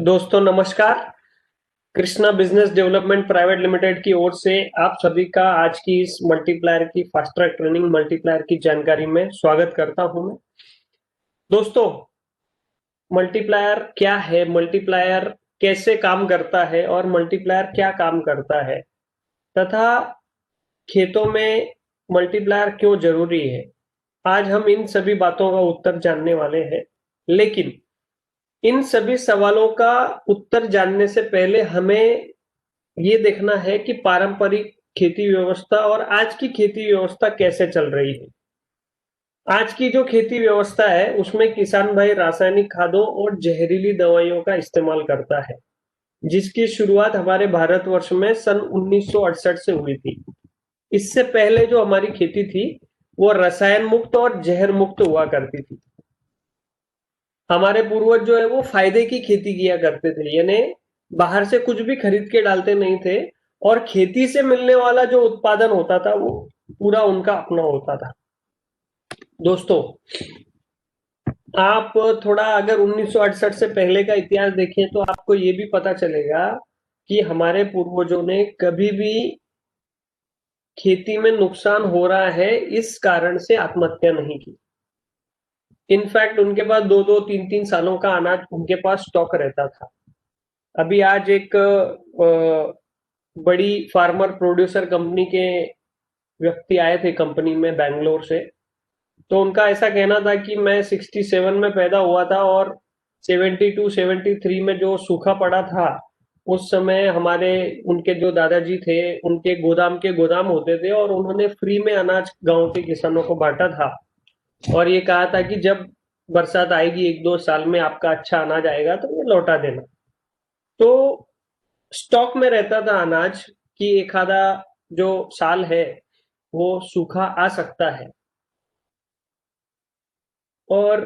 दोस्तों नमस्कार। Krishna business development private limited की ओर से आप सभी का आज की इस मल्टीप्लायर की फास्ट ट्रैक ट्रेनिंग मल्टीप्लायर की जानकारी में स्वागत करता हूं मैं। दोस्तों, मल्टीप्लायर क्या है, मल्टीप्लायर कैसे काम करता है और मल्टीप्लायर क्या काम करता है तथा खेतों में मल्टीप्लायर क्यों जरूरी है, आज हम इन सभी बातों का उत्तर जानने वाले हैं। लेकिन इन सभी सवालों का उत्तर जानने से पहले हमें ये देखना है कि पारंपरिक खेती व्यवस्था और आज की खेती व्यवस्था कैसे चल रही है। आज की जो खेती व्यवस्था है उसमें किसान भाई रासायनिक खादों और जहरीली दवाइयों का इस्तेमाल करता है, जिसकी शुरुआत हमारे भारतवर्ष में सन 1968 से हुई थी। इससे पहले जो हमारी खेती थी वो रसायन मुक्त और जहर मुक्त हुआ करती थी। हमारे पूर्वज जो है वो फायदे की खेती किया करते थे, यानी बाहर से कुछ भी खरीद के डालते नहीं थे और खेती से मिलने वाला जो उत्पादन होता था वो पूरा उनका अपना होता था। दोस्तों, आप थोड़ा अगर 1968 से पहले का इतिहास देखें तो आपको ये भी पता चलेगा कि हमारे पूर्वजों ने कभी भी खेती में नुकसान हो रहा है इस कारण से आत्महत्या नहीं की। इनफैक्ट उनके पास 2-2, 3-3 सालों का अनाज उनके पास स्टॉक रहता था। अभी आज एक बड़ी फार्मर प्रोड्यूसर कंपनी के व्यक्ति आए थे कंपनी में बैंगलोर से। तो उनका ऐसा कहना था कि मैं 67 में पैदा हुआ था और 72 73 में जो सूखा पड़ा था उस समय हमारे उनके जो दादाजी थे उनके गोदाम के गोदाम होते थे और उन्होंने फ्री में अनाज गांव के किसानों को बांटा था और ये कहा था कि जब बरसात आएगी 1-2 साल में आपका अच्छा अनाज आएगा तो ये लौटा देना। तो स्टॉक में रहता था अनाज कि एक आधा जो साल है वो सूखा आ सकता है। और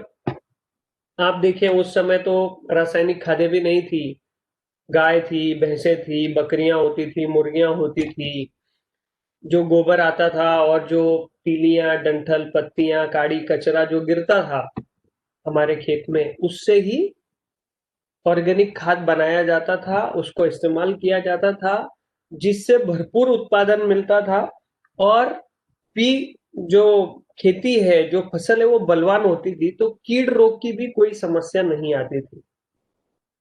आप देखें उस समय तो रासायनिक खादें भी नहीं थी। गाय थी, भैंसे थी, बकरियां होती थी, मुर्गियां होती थी। जो गोबर आता था और जो तीलियां, डंठल, पत्तियां, काड़ी, कचरा जो गिरता था हमारे खेत में उससे ही ऑर्गेनिक खाद बनाया जाता था, उसको इस्तेमाल किया जाता था, जिससे भरपूर उत्पादन मिलता था। और भी जो खेती है, जो फसल है वो बलवान होती थी, तो कीड़ रोग की भी कोई समस्या नहीं आती थी।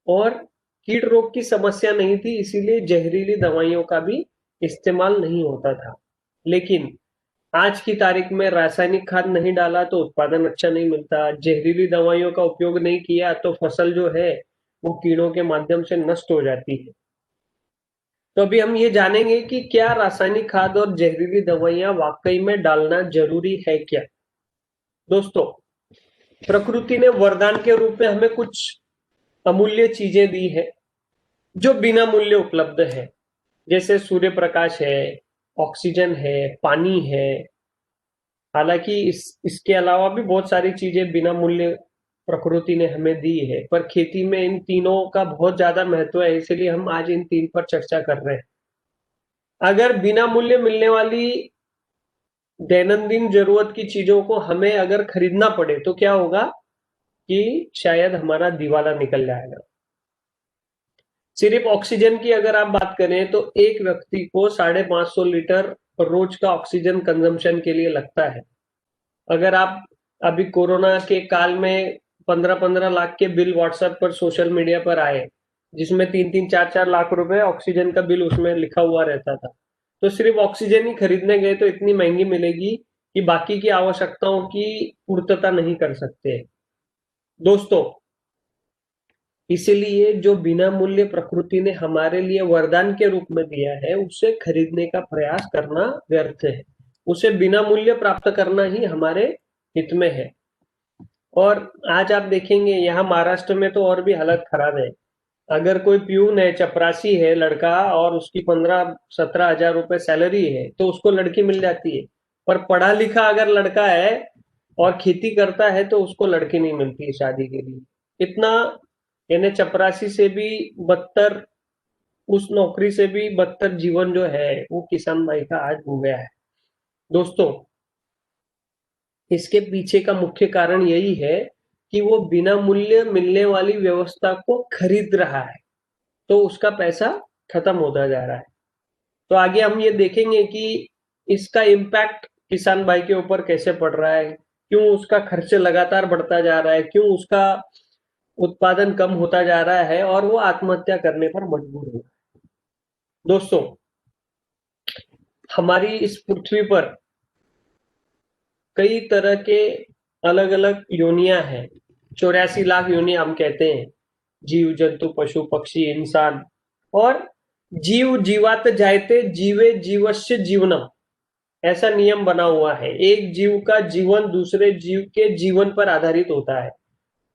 और कीड़ रोग की समस्या नहीं थी इसीलिए जहरीली दवाइयों का भी इस्तेमाल नहीं होता था। लेकिन आज की तारीख में रासायनिक खाद नहीं डाला तो उत्पादन अच्छा नहीं मिलता, जहरीली दवाइयों का उपयोग नहीं किया तो फसल जो है वो कीड़ों के माध्यम से नष्ट हो जाती है। तो अभी हम ये जानेंगे कि क्या रासायनिक खाद और जहरीली दवाइयां वाकई में डालना जरूरी है क्या। दोस्तों, प्रकृति ने वरदान के रूप में हमें कुछ अमूल्य चीजें दी है जो बिना मूल्य उपलब्ध है, जैसे सूर्य प्रकाश है, ऑक्सीजन है, पानी है। हालांकि इसके अलावा भी बहुत सारी चीजें बिना मूल्य प्रकृति ने हमें दी है, पर खेती में इन तीनों का बहुत ज्यादा महत्व है, इसलिए हम आज इन तीन पर चर्चा कर रहे हैं। अगर बिना मूल्य मिलने वाली दैनंदिन जरूरत की चीजों को हमें अगर खरीदना पड़े तो क्या होगा कि शायद हमारा दिवाला निकल जाएगा। सिर्फ ऑक्सीजन की अगर आप बात करें तो एक व्यक्ति को 550 लीटर रोज का ऑक्सीजन कंजम्पशन के लिए लगता है। अगर आप अभी कोरोना के काल में 15-15 लाख के बिल व्हाट्सएप पर सोशल मीडिया पर आए, जिसमें 3-3, 4-4 लाख रुपए ऑक्सीजन का बिल उसमें लिखा हुआ रहता था, तो सिर्फ ऑक्सीजन ही खरीदने गए तो इतनी महंगी मिलेगी कि बाकी की आवश्यकताओं की पूर्तता नहीं कर सकते। दोस्तों, इसलिए जो बिना मूल्य प्रकृति ने हमारे लिए वरदान के रूप में दिया है उसे खरीदने का प्रयास करना व्यर्थ है। उसे बिना मूल्य प्राप्त करना ही हमारे हित में है। और आज आप देखेंगे यहाँ महाराष्ट्र में तो और भी हालत खराब है। अगर कोई प्यून है, चपरासी है लड़का और उसकी 15-17 हजार रुपए सैलरी है तो उसको लड़की मिल जाती है। पर पढ़ा लिखा अगर लड़का है और खेती करता है तो उसको लड़की नहीं मिलती है शादी के लिए। इतना, यानी चपरासी से भी बदतर, उस नौकरी से भी बदतर जीवन जो है वो किसान भाई का आज हो गया है। दोस्तों, इसके पीछे का मुख्य कारण यही है कि वो बिना मूल्य मिलने वाली व्यवस्था को खरीद रहा है, तो उसका पैसा खत्म होता जा रहा है। तो आगे हम ये देखेंगे कि इसका इम्पैक्ट किसान भाई के ऊपर कैसे पड़ रहा है, क्यों उसका खर्च लगातार बढ़ता जा रहा है, क्यों उसका उत्पादन कम होता जा रहा है और वो आत्महत्या करने पर मजबूर हो। दोस्तों, हमारी इस पृथ्वी पर कई तरह के अलग अलग योनियां हैं। 84 लाख योनि हम कहते हैं, जीव जंतु पशु पक्षी इंसान। और जीव जीवात जायते जीवे जीवस्य जीवनम, ऐसा नियम बना हुआ है। एक जीव का जीवन दूसरे जीव के जीवन पर आधारित होता है।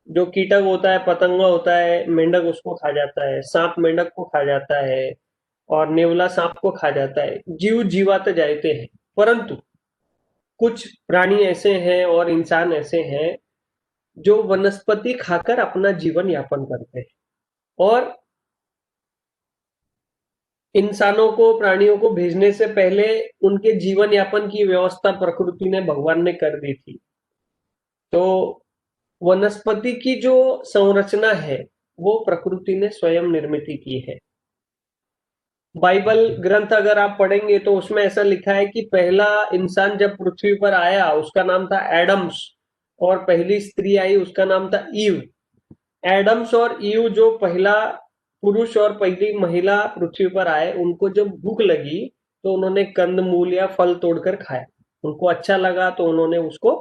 जो कीटक होता है, पतंगा होता है, मेंढक उसको खा जाता है, सांप मेंढक को खा जाता है और नेवला सांप को खा जाता है। जीव जीवात जाते हैं, परंतु कुछ प्राणी ऐसे हैं और इंसान ऐसे हैं जो वनस्पति खाकर अपना जीवन यापन करते हैं। और इंसानों को, प्राणियों को भेजने से पहले उनके जीवन यापन की व्यवस्था प्रकृति ने, भगवान ने कर दी थी। तो वनस्पति की जो संरचना है वो प्रकृति ने स्वयं निर्मित की है। बाइबल ग्रंथ अगर आप पढ़ेंगे तो उसमें ऐसा लिखा है कि पहला इंसान जब पृथ्वी पर आया उसका नाम था एडम्स, और पहली स्त्री आई उसका नाम था ईव। एडम्स और ईव जो पहला पुरुष और पहली महिला पृथ्वी पर आए, उनको जब भूख लगी तो उन्होंने कंद मूल या फल तोड़कर खाया। उनको अच्छा लगा तो उन्होंने उसको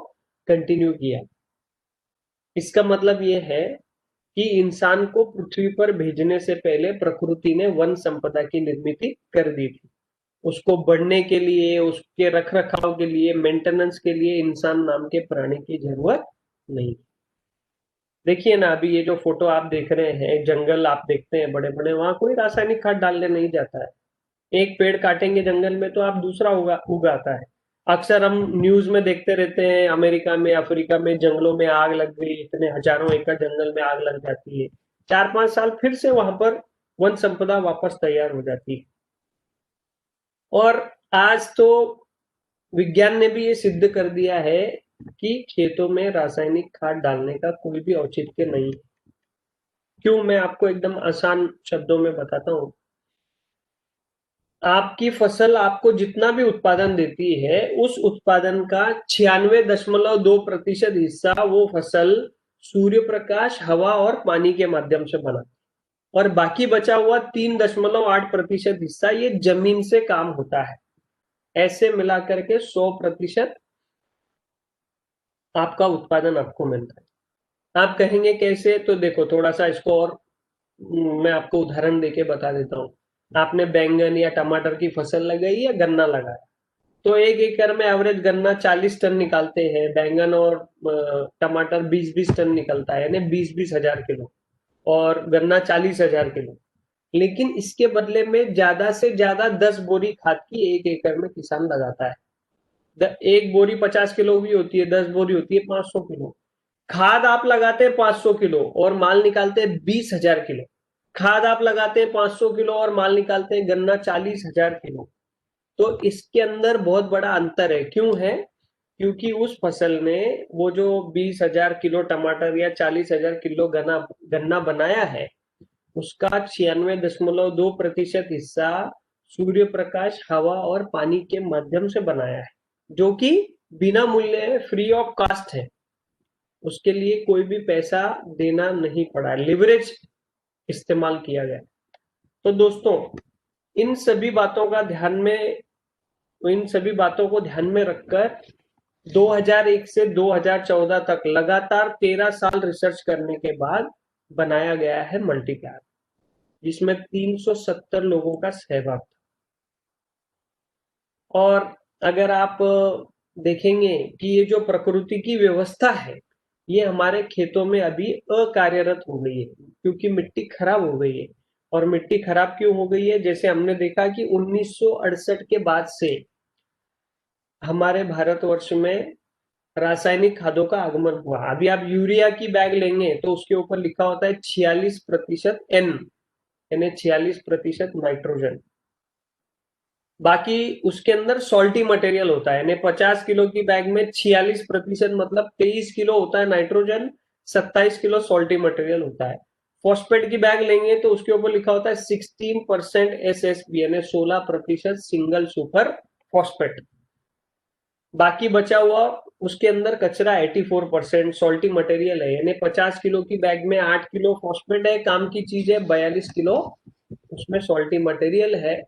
कंटिन्यू किया। इसका मतलब ये है कि इंसान को पृथ्वी पर भेजने से पहले प्रकृति ने वन संपदा की निर्मित कर दी थी। उसको बढ़ने के लिए, उसके रख रखाव के लिए, मेंटेनेंस के लिए इंसान नाम के प्राणी की जरूरत नहीं। देखिए ना, अभी ये जो फोटो आप देख रहे हैं, जंगल आप देखते हैं बड़े बड़े, वहां कोई रासायनिक खाद डालने नहीं जाता है। एक पेड़ काटेंगे जंगल में तो आप दूसरा उगाता है। अक्सर हम न्यूज में देखते रहते हैं, अमेरिका में, अफ्रीका में जंगलों में आग लग गई, इतने हजारों एकड़ जंगल में आग लग जाती है। 4-5 साल फिर से वहां पर वन संपदा वापस तैयार हो जाती है। और आज तो विज्ञान ने भी ये सिद्ध कर दिया है कि खेतों में रासायनिक खाद डालने का कोई भी औचित्य नहीं। क्यों, मैं आपको एकदम आसान शब्दों में बताता हूँ। आपकी फसल आपको जितना भी उत्पादन देती है, उस उत्पादन का 96.2% हिस्सा वो फसल सूर्य प्रकाश, हवा और पानी के माध्यम से बना, और बाकी बचा हुआ 3.8% हिस्सा ये जमीन से काम होता है। ऐसे मिलाकर के 100% आपका उत्पादन आपको मिलता है। आप कहेंगे कैसे, तो देखो थोड़ा सा इसको और मैं आपको उदाहरण देके बता देता हूँ। आपने बैंगन या टमाटर की फसल लगाई या गन्ना लगाया, तो 1 एकड़ में एवरेज गन्ना 40 टन निकालते हैं, बैंगन और टमाटर 20-20 टन निकलता है, यानी 20-20 हजार किलो, और गन्ना 40,000 किलो। लेकिन इसके बदले में ज्यादा से ज्यादा 10 बोरी खाद की 1 एकड़ में किसान लगाता है। एक बोरी 50 किलो भी होती है, 10 बोरी होती है 500 किलो। खाद आप लगाते हैं 500 किलो और माल निकालते हैं 20,000 किलो। खाद आप लगाते हैं 500 किलो और माल निकालते हैं गन्ना 40,000 किलो। तो इसके अंदर बहुत बड़ा अंतर है। क्यों है? क्योंकि उस फसल ने वो जो 20,000 किलो टमाटर या 40,000 किलो गन्ना गन्ना बनाया है, उसका 96.2% हिस्सा सूर्य प्रकाश, हवा और पानी के माध्यम से बनाया है, जो कि बिना मूल्य, फ्री ऑफ कास्ट है। उसके लिए कोई भी पैसा देना नहीं पड़ा, लिवरेज इस्तेमाल किया गया। तो दोस्तों, इन सभी बातों का ध्यान में इन सभी बातों को ध्यान में रखकर 2001 से 2014 तक लगातार 13 साल रिसर्च करने के बाद बनाया गया है मल्टीप्लायर, जिसमें 370 लोगों का सहभाग था। और अगर आप देखेंगे कि ये जो प्रकृति की व्यवस्था है, ये हमारे खेतों में अभी अकार्यरत हो गई है, क्योंकि मिट्टी खराब हो गई है। और मिट्टी खराब क्यों हो गई है? जैसे हमने देखा कि 1968 के बाद से हमारे भारतवर्ष में रासायनिक खादों का आगमन हुआ। अभी आप यूरिया की बैग लेंगे तो उसके ऊपर लिखा होता है 46% N, यानी 46% नाइट्रोजन। बाकी उसके अंदर सॉल्टी मटेरियल होता है, यानी 50 किलो की बैग में 46% मतलब 23 किलो होता है नाइट्रोजन, 27 किलो सॉल्टी मटेरियल होता है। फॉस्फेट की बैग लेंगे तो उसके ऊपर लिखा होता है 16% एसएसपी, यानी 16% सिंगल सुपर फॉस्फेट। बाकी बचा हुआ उसके अंदर कचरा 84% सॉल्टी मटेरियल है, यानी 50 किलो की बैग में 8 किलो फॉस्फेट है, काम की चीज है, 42 किलो उसमें सॉल्टी मटेरियल है,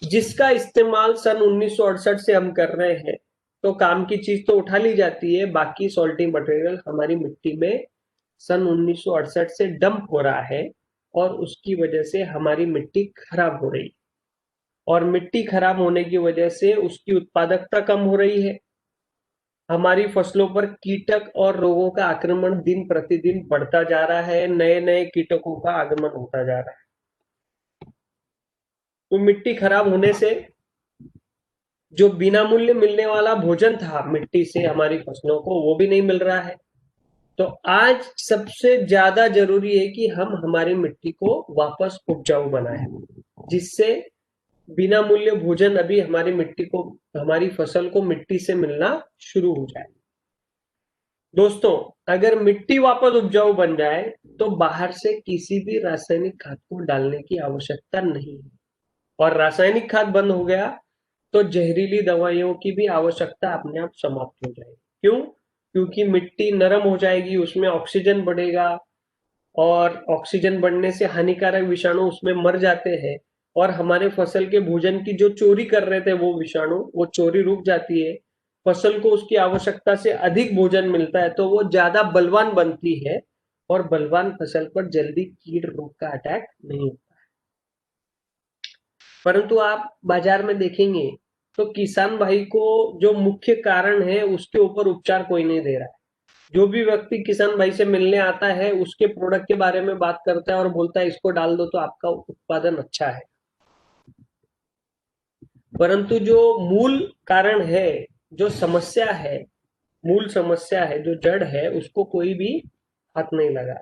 जिसका इस्तेमाल सन 1968 से हम कर रहे हैं। तो काम की चीज तो उठा ली जाती है, बाकी सॉल्टी मटेरियल हमारी मिट्टी में सन 1968 से डंप हो रहा है, और उसकी वजह से हमारी मिट्टी खराब हो रही है, और मिट्टी खराब होने की वजह से उसकी उत्पादकता कम हो रही है। हमारी फसलों पर कीटक और रोगों का आक्रमण दिन प्रतिदिन बढ़ता जा रहा है, नए नए कीटकों का आगमन होता जा रहा है। तो मिट्टी खराब होने से जो बिना मूल्य मिलने वाला भोजन था मिट्टी से हमारी फसलों को, वो भी नहीं मिल रहा है। तो आज सबसे ज्यादा जरूरी है कि हम हमारी मिट्टी को वापस उपजाऊ बनाएं, जिससे बिना मूल्य भोजन अभी हमारी मिट्टी को, हमारी फसल को मिट्टी से मिलना शुरू हो जाए। दोस्तों, अगर मिट्टी वापस उपजाऊ बन जाए तो बाहर से किसी भी रासायनिक खाद को डालने की आवश्यकता नहीं है, और रासायनिक खाद बंद हो गया तो जहरीली दवाइयों की भी आवश्यकता अपने आप समाप्त हो जाएगी। क्यों? क्योंकि मिट्टी नरम हो जाएगी, उसमें ऑक्सीजन बढ़ेगा, और ऑक्सीजन बढ़ने से हानिकारक विषाणु उसमें मर जाते हैं, और हमारे फसल के भोजन की जो चोरी कर रहे थे वो विषाणु, वो चोरी रुक जाती है, फसल को उसकी आवश्यकता से अधिक भोजन मिलता है, तो वो ज्यादा बलवान बनती है, और बलवान फसल पर जल्दी कीट रोग का अटैक नहीं होता। परंतु आप बाजार में देखेंगे तो किसान भाई को जो मुख्य कारण है उसके ऊपर उपचार कोई नहीं दे रहा है। जो भी व्यक्ति किसान भाई से मिलने आता है उसके प्रोडक्ट के बारे में बात करता है और बोलता है इसको डाल दो तो आपका उत्पादन अच्छा है, परंतु जो मूल कारण है, जो समस्या है, मूल समस्या है, जो जड़ है, उसको कोई भी हाथ नहीं लगा।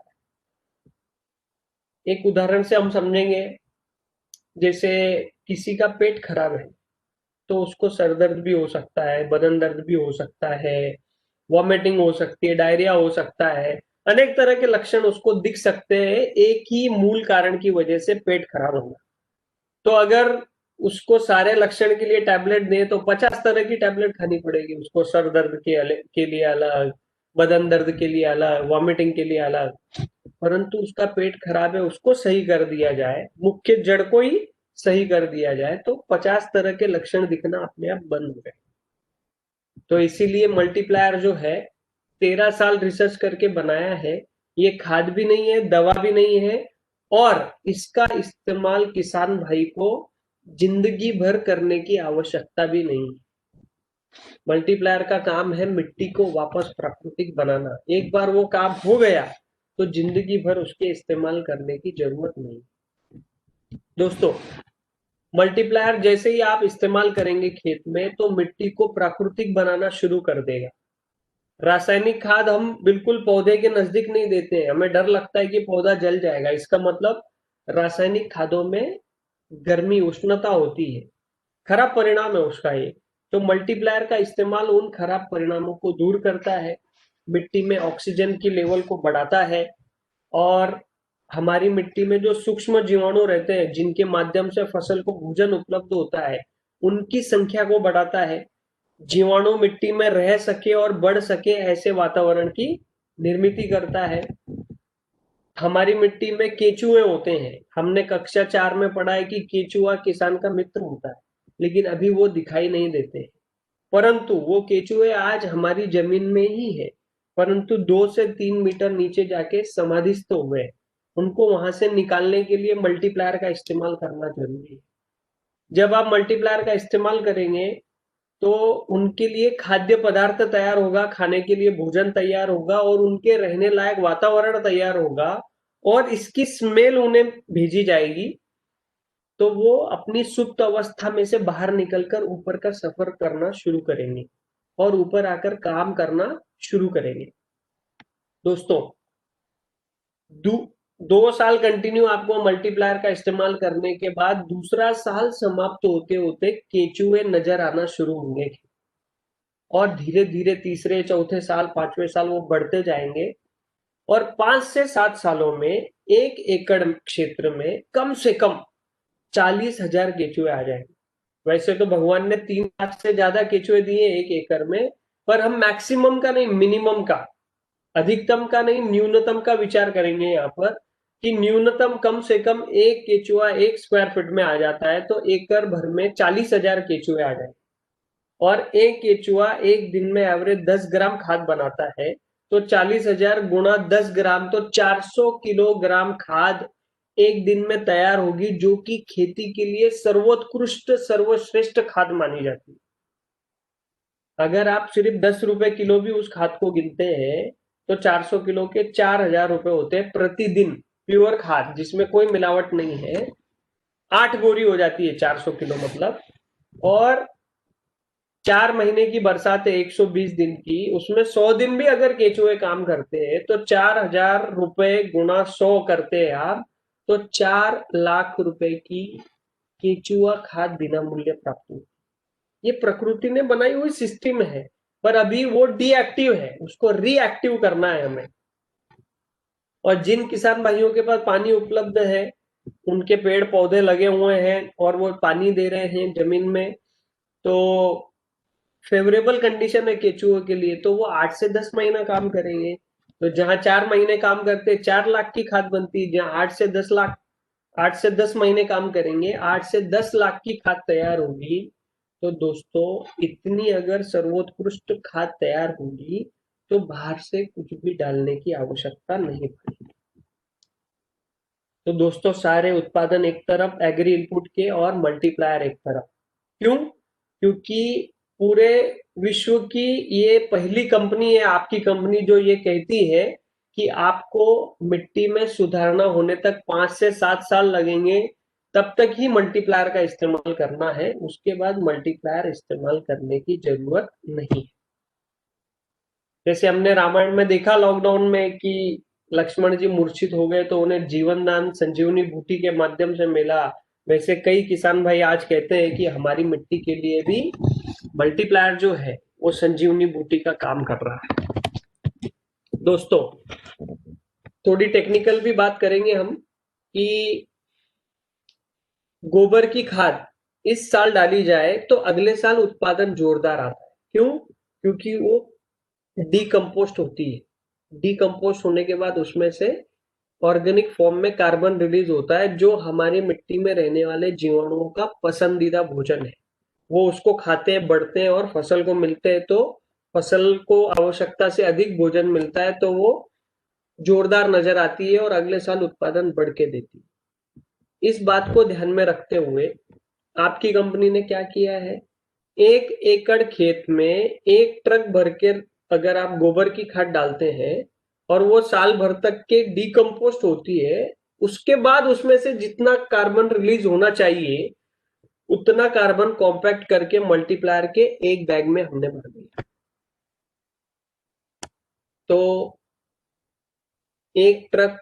एक उदाहरण से हम समझेंगे, जैसे किसी का पेट खराब है तो उसको सर दर्द भी हो सकता है, बदन दर्द भी हो सकता है, वॉमिटिंग हो सकती है, डायरिया हो सकता है, अनेक तरह के लक्षण उसको दिख सकते हैं एक ही मूल कारण की वजह से, पेट खराब होना। तो अगर उसको सारे लक्षण के लिए टैबलेट दें तो 50 तरह की टैबलेट खानी पड़ेगी उसको, सर दर्द के लिए अलग, बदन दर्द के लिए अलग, वॉमिटिंग के लिए अलग। परंतु उसका पेट खराब है, उसको सही कर दिया जाए, मुख्य जड़ को ही सही कर दिया जाए, तो 50 तरह के लक्षण दिखना अपने आप बंद हो जाए। तो इसीलिए मल्टीप्लायर जो है 13 साल रिसर्च करके बनाया है, ये खाद भी नहीं है, दवा भी नहीं है, और इसका इस्तेमाल किसान भाई को जिंदगी भर करने की आवश्यकता भी नहीं है। मल्टीप्लायर का काम है मिट्टी को वापस प्राकृतिक बनाना। एक बार वो काम हो गया तो जिंदगी भर उसके इस्तेमाल करने की जरूरत नहीं। दोस्तों, मल्टीप्लायर जैसे ही आप इस्तेमाल करेंगे खेत में तो मिट्टी को प्राकृतिक बनाना शुरू कर देगा। रासायनिक खाद हम बिल्कुल पौधे के नजदीक नहीं देते हैं, हमें डर लगता है कि पौधा जल जाएगा, इसका मतलब रासायनिक खादों में गर्मी, उष्णता होती है, खराब परिणाम है उसका ये। तो मल्टीप्लायर का इस्तेमाल उन खराब परिणामों को दूर करता है, मिट्टी में ऑक्सीजन की लेवल को बढ़ाता है, और हमारी मिट्टी में जो सूक्ष्म जीवाणु रहते हैं जिनके माध्यम से फसल को भोजन उपलब्ध होता है, उनकी संख्या को बढ़ाता है। जीवाणु मिट्टी में रह सके और बढ़ सके ऐसे वातावरण की निर्मित करता है। हमारी मिट्टी में केचुए होते हैं, हमने कक्षा 4 में पढ़ा है कि केचुआ किसान का मित्र होता है, लेकिन अभी वो दिखाई नहीं देते, परंतु वो केचुए आज हमारी जमीन में ही है, परंतु 2 से 3 मीटर नीचे जाके समाधिस्थ हुए हैं। उनको वहां से निकालने के लिए मल्टीप्लायर का इस्तेमाल करना जरूरी है। जब आप मल्टीप्लायर का इस्तेमाल करेंगे तो उनके लिए खाद्य पदार्थ तैयार होगा, खाने के लिए भोजन तैयार होगा, और उनके रहने लायक वातावरण तैयार होगा, और इसकी स्मेल उन्हें भेजी जाएगी, तो वो अपनी सुप्त अवस्था में से बाहर निकलकर ऊपर का सफर करना शुरू करेंगे, और ऊपर आकर काम करना शुरू करेंगे। दोस्तों, 2 साल कंटिन्यू आपको मल्टीप्लायर का इस्तेमाल करने के बाद दूसरा साल समाप्त होते होते केचुए नजर आना शुरू होंगे, और धीरे धीरे तीसरे, चौथे साल, 5वें साल वो बढ़ते जाएंगे, और 5 से 7 सालों में 1 एकड़ क्षेत्र में कम से कम 40,000 केचुए आ जाएंगे। वैसे तो भगवान ने 3 लाख से ज्यादा केचुए दिए 1 एकड़ में, पर हम मैक्सिमम का नहीं, मिनिमम का, अधिकतम का नहीं, न्यूनतम का विचार करेंगे यहाँ पर कि न्यूनतम कम से कम 1 केचुआ 1 स्क्वायर फीट में आ जाता है, तो एकड़ भर में 40,000 केचुए आ जाएंगे। और 1 केचुआ एक दिन में एवरेज 10 ग्राम खाद बनाता है, तो 40,000 गुणा 10 ग्राम, तो 400 किलोग्राम खाद एक दिन में तैयार होगी, जो कि खेती के लिए सर्वोत्कृष्ट सर्वश्रेष्ठ खाद मानी जाती है। अगर आप सिर्फ 10 रुपए किलो भी उस खाद को गिनते हैं, तो 400 किलो के 4,000 रुपए होते हैं प्रतिदिन। प्योर खाद जिसमें कोई मिलावट नहीं है, 8 बोरी हो जाती है 400 किलो मतलब। और 4 महीने की बरसात है 120 दिन की, उसमें 100 दिन भी अगर केचुए काम करते हैं, तो 4,000 रुपए गुणा 100 करते हैं आप, तो 4 लाख रुपए की केचुआ खाद बिना मूल्य प्राप्त होती है। ये प्रकृति ने बनाई हुई सिस्टम है, पर अभी वो डीएक्टिव है, उसको रीएक्टिव करना है हमें। और जिन किसान भाइयों के पास पानी उपलब्ध है, उनके पेड़ पौधे लगे हुए हैं और वो पानी दे रहे हैं जमीन में, तो फेवरेबल कंडीशन है केचुओं के लिए, तो वो 8 से 10 महीना काम करेंगे। तो जहां 4 महीने काम करते 4 लाख की खाद बनती है, जहां 8 से 10 महीने काम करेंगे, 8 से 10 लाख की खाद तैयार होगी। तो दोस्तों, इतनी अगर सर्वोत्कृष्ट खाद तैयार होगी, तो बाहर से कुछ भी डालने की आवश्यकता नहीं पड़ेगी। तो दोस्तों, सारे उत्पादन एक तरफ एग्री इनपुट के और मल्टीप्लायर एक तरफ। क्यों? क्योंकि पूरे विश्व की ये पहली कंपनी है, आपकी कंपनी, जो ये कहती है कि आपको मिट्टी में सुधारना होने तक 5 से 7 साल लगेंगे, तब तक ही मल्टीप्लायर का इस्तेमाल करना है, उसके बाद मल्टीप्लायर इस्तेमाल करने की जरूरत नहीं है। जैसे हमने रामायण में देखा लॉकडाउन में कि लक्ष्मण जी मूर्छित हो गए, तो उन्हें जीवन दान संजीवनी बूटी के माध्यम से मिला। वैसे कई किसान भाई आज कहते हैं कि हमारी मिट्टी के लिए भी मल्टीप्लायर जो है वो संजीवनी बूटी का काम कर रहा है। दोस्तों, थोड़ी टेक्निकल भी बात करेंगे हम कि गोबर की खाद इस साल डाली जाए तो अगले साल उत्पादन जोरदार आता है। क्यों? क्योंकि वो डीकम्पोस्ट होती है। डीकम्पोस्ट होने के बाद उसमें से ऑर्गेनिक फॉर्म में कार्बन रिलीज होता है, जो हमारी मिट्टी में रहने वाले जीवाणुओं का पसंदीदा भोजन है। वो उसको खाते हैं, बढ़ते हैं और फसल को मिलते हैं, तो फसल को आवश्यकता से अधिक भोजन मिलता है, तो वो जोरदार नजर आती है और अगले साल उत्पादन बढ़ के देती है। इस बात को ध्यान में रखते हुए आपकी कंपनी ने क्या किया है, 1 एकड़ खेत में 1 ट्रक भर के अगर आप गोबर की खाद डालते हैं और वो साल भर तक के डीकम्पोस्ट होती है, उसके बाद उसमें से जितना कार्बन रिलीज होना चाहिए उतना कार्बन कॉम्पैक्ट करके मल्टीप्लायर के एक बैग में हमने भर दिया। तो 1 ट्रक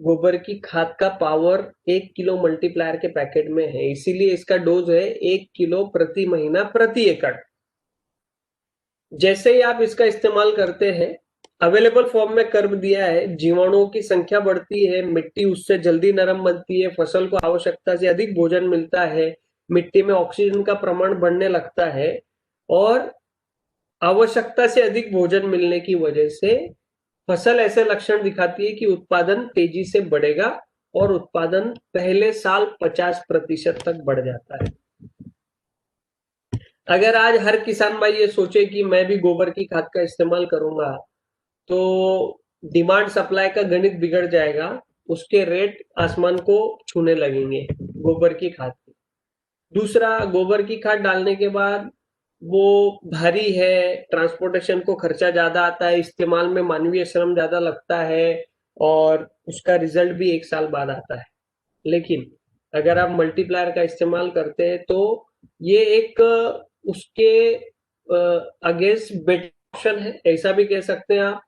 गोबर की खाद का पावर 1 किलो मल्टीप्लायर के पैकेट में है, इसीलिए इसका डोज है 1 किलो प्रति महीना प्रति एकड़। जैसे ही आप इसका इस्तेमाल करते हैं, अवेलेबल फॉर्म में कर दिया है, जीवाणुओं की संख्या बढ़ती है, मिट्टी उससे जल्दी नरम बनती है, फसल को आवश्यकता से अधिक भोजन मिलता है, मिट्टी में ऑक्सीजन का प्रमाण बढ़ने लगता है और आवश्यकता से अधिक भोजन मिलने की वजह से फसल ऐसे लक्षण दिखाती है कि उत्पादन तेजी से बढ़ेगा और उत्पादन पहले साल 50% तक बढ़ जाता है। अगर आज हर किसान भाई ये सोचे कि मैं भी गोबर की खाद का इस्तेमाल करूंगा, तो डिमांड सप्लाई का गणित बिगड़ जाएगा, उसके रेट आसमान को छूने लगेंगे गोबर की खाद के। दूसरा, गोबर की खाद डालने के बाद वो भारी है, ट्रांसपोर्टेशन को खर्चा ज्यादा आता है, इस्तेमाल में मानवीय श्रम ज्यादा लगता है और उसका रिजल्ट भी 1 साल बाद आता है। लेकिन अगर आप मल्टीप्लायर का इस्तेमाल करते हैं, तो ये एक उसके अगेंस्ट बेटर ऑप्शन है, ऐसा भी कह सकते हैं आप।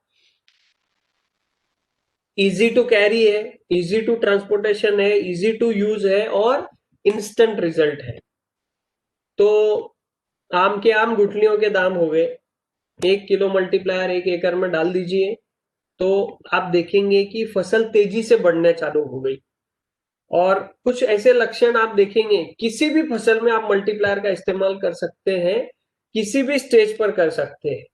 इजी टू कैरी है, इजी टू ट्रांसपोर्टेशन है, इजी टू यूज है और इंस्टेंट रिजल्ट है। तो आम के आम गुठलियों के दाम हो गए। 1 किलो मल्टीप्लायर 1 एकड़ में डाल दीजिए तो आप देखेंगे कि फसल तेजी से बढ़ने चालू हो गई। और कुछ ऐसे लक्षण आप देखेंगे, किसी भी फसल में आप मल्टीप्लायर का इस्तेमाल कर सकते हैं, किसी भी स्टेज पर कर सकते हैं।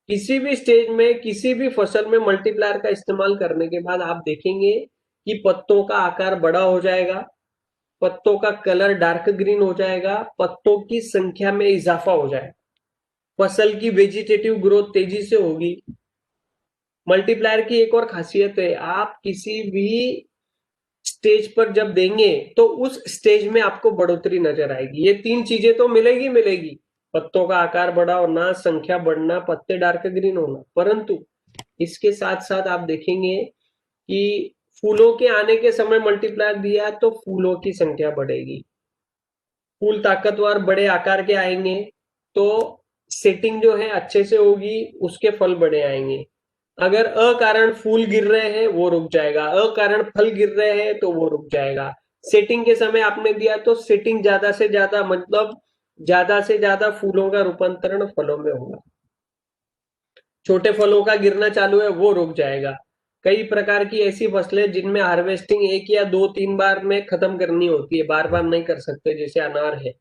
किसी भी स्टेज में किसी भी फसल में मल्टीप्लायर का इस्तेमाल करने के बाद आप देखेंगे कि पत्तों का आकार बड़ा हो जाएगा, पत्तों का कलर डार्क ग्रीन हो जाएगा, पत्तों की संख्या में इजाफा हो जाएगा, फसल की वेजिटेटिव ग्रोथ तेजी से होगी। मल्टीप्लायर की एक और खासियत है, आप किसी भी स्टेज पर जब देंगे तो उस स्टेज में आपको बढ़ोतरी नजर आएगी। ये तीन चीजें तो मिलेगी मिलेगी, पत्तों का आकार बड़ा होना, संख्या बढ़ना, पत्ते डार्क ग्रीन होना, परंतु इसके साथ साथ आप देखेंगे कि फूलों के आने के समय मल्टीप्लायर दिया तो फूलों की संख्या बढ़ेगी, फूल ताकतवर बड़े आकार के आएंगे तो सेटिंग जो है अच्छे से होगी, उसके फल बड़े आएंगे। अगर अकारण फूल गिर रहे हैं वो रुक जाएगा, अकारण फल गिर रहे हैं तो वो रुक जाएगा। सेटिंग के समय आपने दिया तो सेटिंग ज्यादा से ज्यादा, मतलब ज्यादा से ज्यादा फूलों का रूपांतरण फलों में होगा। छोटे फलों का गिरना चालू है वो रुक जाएगा। कई प्रकार की ऐसी फसलें जिनमें हार्वेस्टिंग एक या दो तीन बार में खत्म करनी होती है, बार बार नहीं कर सकते, जैसे अनार है।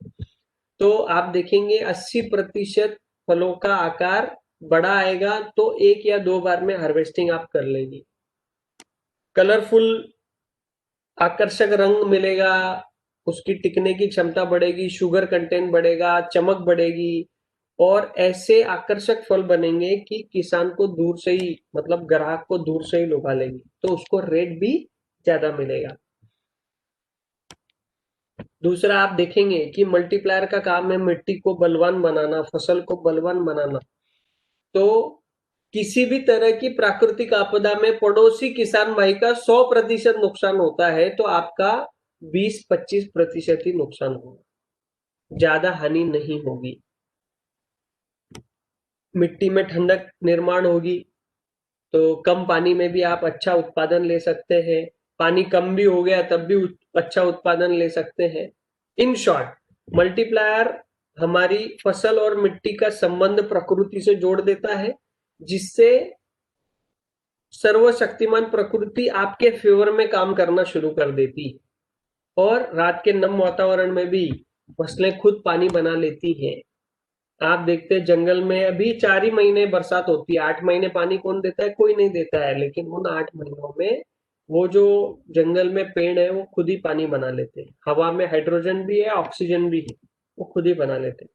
तो आप देखेंगे 80% फलों का आकार बड़ा आएगा तो एक या दो बार में हार्वेस्टिंग आप कर लेंगे। कलरफुल आकर्षक रंग मिलेगा, उसकी टिकने की क्षमता बढ़ेगी, शुगर कंटेंट बढ़ेगा, चमक बढ़ेगी, और ऐसे आकर्षक फल बनेंगे कि किसान को दूर से ही, मतलब ग्राहक को दूर से ही लुभा लेंगे, तो उसको रेट भी ज्यादा मिलेगा। दूसरा आप देखेंगे कि मल्टीप्लायर का काम है मिट्टी को बलवान बनाना, फसल को बलवान बनाना। तो किसी भी तरह की प्राकृतिक आपदा में पड़ोसी किसान भाई का 100% नुकसान होता है तो आपका 20-25% ही नुकसान होगा, ज्यादा हानि नहीं होगी। मिट्टी में ठंडक निर्माण होगी तो कम पानी में भी आप अच्छा उत्पादन ले सकते हैं, पानी कम भी हो गया तब भी अच्छा उत्पादन ले सकते हैं। इन शॉर्ट मल्टीप्लायर हमारी फसल और मिट्टी का संबंध प्रकृति से जोड़ देता है, जिससे सर्वशक्तिमान प्रकृति आपके फेवर में काम करना शुरू कर देती है और रात के नम वातावरण में भी फसलें खुद पानी बना लेती हैं। आप देखते हैं जंगल में अभी 4 ही महीने बरसात होती है, 8 महीने पानी कौन देता है? कोई नहीं देता है, लेकिन उन 8 महीनों में वो जो जंगल में पेड़ है वो खुद ही पानी बना लेते हैं, हवा में हाइड्रोजन भी है, ऑक्सीजन भी है, वो खुद ही बना लेते हैं।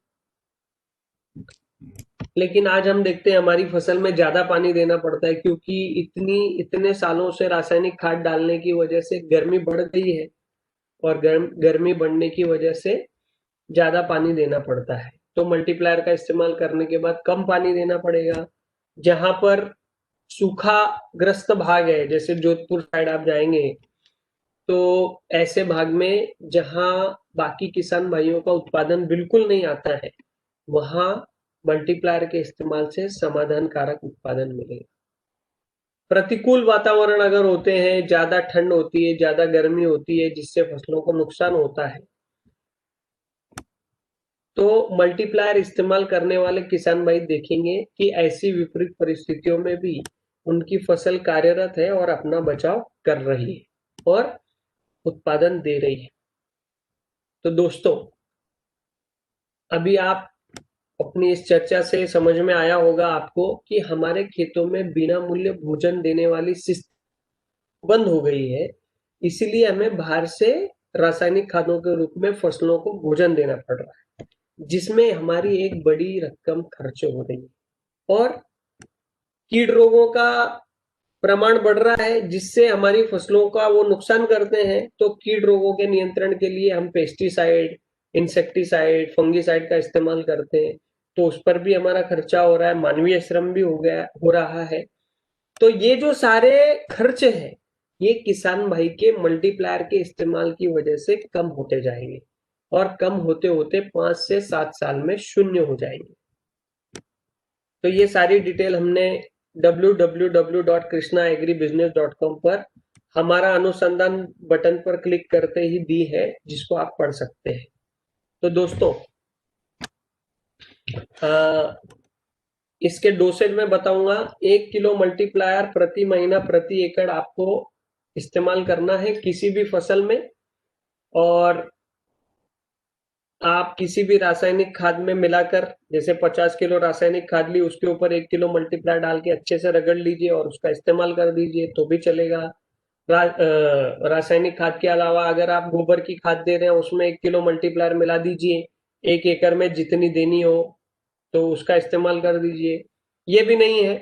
लेकिन आज हम देखते हैं हमारी फसल में ज्यादा पानी देना पड़ता है, क्योंकि इतने सालों से रासायनिक खाद डालने की वजह से गर्मी बढ़ गई है, और गर्मी बढ़ने की वजह से ज्यादा पानी देना पड़ता है। तो मल्टीप्लायर का इस्तेमाल करने के बाद कम पानी देना पड़ेगा। जहां पर सूखा ग्रस्त भाग है, जैसे जोधपुर साइड आप जाएंगे तो ऐसे भाग में जहां बाकी किसान भाइयों का उत्पादन बिल्कुल नहीं आता है, वहां मल्टीप्लायर के इस्तेमाल से समाधान कारक उत्पादन मिलेगा। प्रतिकूल वातावरण अगर होते हैं, ज्यादा ठंड होती है, ज्यादा गर्मी होती है, जिससे फसलों को नुकसान होता है, तो मल्टीप्लायर इस्तेमाल करने वाले किसान भाई देखेंगे कि ऐसी विपरीत परिस्थितियों में भी उनकी फसल कार्यरत है और अपना बचाव कर रही है और उत्पादन दे रही है। तो दोस्तों, अभी आप अपनी इस चर्चा से समझ में आया होगा आपको कि हमारे खेतों में बिना मूल्य भोजन देने वाली सिस्टम बंद हो गई है, इसीलिए हमें बाहर से रासायनिक खादों के रूप में फसलों को भोजन देना पड़ रहा है, जिसमें हमारी एक बड़ी रकम खर्च हो रही है, और कीट रोगों का प्रमाण बढ़ रहा है, जिससे हमारी फसलों का वो नुकसान करते हैं। तो कीट रोगों के नियंत्रण के लिए हम पेस्टिसाइड, इंसेक्टिसाइड, फंगिसाइड का इस्तेमाल करते हैं, तो उस पर भी हमारा खर्चा हो रहा है, मानवीय श्रम भी हो रहा है। तो ये जो सारे खर्च हैं, ये किसान भाई के मल्टीप्लायर के इस्तेमाल की वजह से कम होते जाएंगे, और कम होते होते 5 से 7 साल में शून्य हो जाएंगे। तो ये सारी डिटेल हमने www.krishnaagribusiness.com पर हमारा अनुसंधान बटन पर क्लिक करते ही दी है, जिसको आप पढ़ सकते हैं। तो दोस्तों, इसके डोसेज में बताऊंगा। 1 किलो मल्टीप्लायर प्रति महीना प्रति एकड़ आपको इस्तेमाल करना है किसी भी फसल में। और आप किसी भी रासायनिक खाद में मिलाकर, जैसे 50 किलो रासायनिक खाद ली, उसके ऊपर 1 किलो मल्टीप्लायर डाल के अच्छे से रगड़ लीजिए और उसका इस्तेमाल कर दीजिए तो भी चलेगा। रासायनिक खाद के अलावा अगर आप गोबर की खाद दे रहे हैं, उसमें 1 किलो मल्टीप्लायर मिला दीजिए, 1 एकड़ में जितनी देनी हो तो उसका इस्तेमाल कर दीजिए। ये भी नहीं है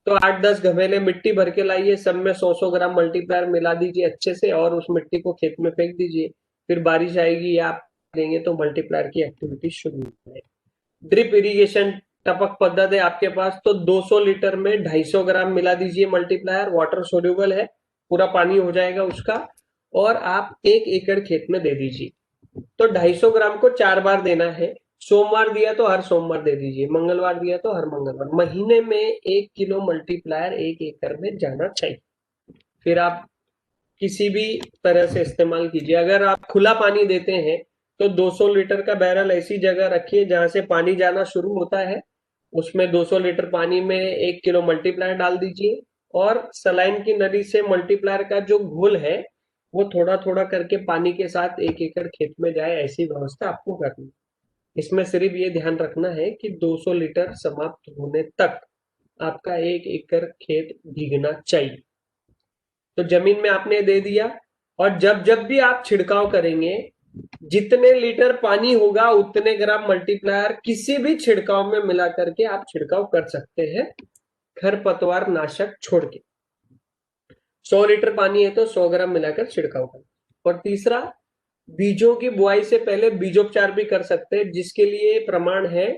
तो 8-10 घमेले मिट्टी भर के लाइए, सब में 100-100 ग्राम मल्टीप्लायर मिला दीजिए अच्छे से और उस मिट्टी को खेत में फेंक दीजिए। फिर बारिश आएगी या आप देंगे तो मल्टीप्लायर की एक्टिविटी शुरू हो जाएगी। ड्रिप इरिगेशन टपक पद्धति है आपके पास तो 200 लीटर में 250 ग्राम मिला दीजिए मल्टीप्लायर, वाटर सोल्यूबल है, पूरा पानी हो जाएगा उसका, और आप 1 एकड़ खेत में दे दीजिए। तो 250 ग्राम को 4 बार देना है। सोमवार दिया तो हर सोमवार दे दीजिए, मंगलवार दिया तो हर मंगलवार। महीने में 1 किलो मल्टीप्लायर 1 एकड़ में जाना चाहिए। फिर आप किसी भी तरह से इस्तेमाल कीजिए। अगर आप खुला पानी देते हैं तो 200 लीटर का बैरल ऐसी जगह रखिए जहां से पानी जाना शुरू होता है, उसमें 200 लीटर पानी में 1 किलो मल्टीप्लायर डाल दीजिए और सलाइन की नली से मल्टीप्लायर का जो घोल है वो थोड़ा थोड़ा करके पानी के साथ 1 एकड़ खेत में जाए, ऐसी व्यवस्था आपको करनी है। इसमें सिर्फ ये ध्यान रखना है कि 200 लीटर समाप्त होने तक आपका 1 एकड़ खेत भीगना चाहिए। तो जमीन में आपने दे दिया और जब जब भी आप छिड़काव करेंगे, जितने लीटर पानी होगा उतने ग्राम मल्टीप्लायर किसी भी छिड़काव में मिला करके आप छिड़काव कर सकते हैं, खरपतवार नाशक छोड़ के। 100 लीटर पानी है तो 100 ग्राम मिलाकर छिड़काव करें। और तीसरा, बीजों की बुआई से पहले बीजोपचार भी कर सकते हैं, जिसके लिए प्रमाण है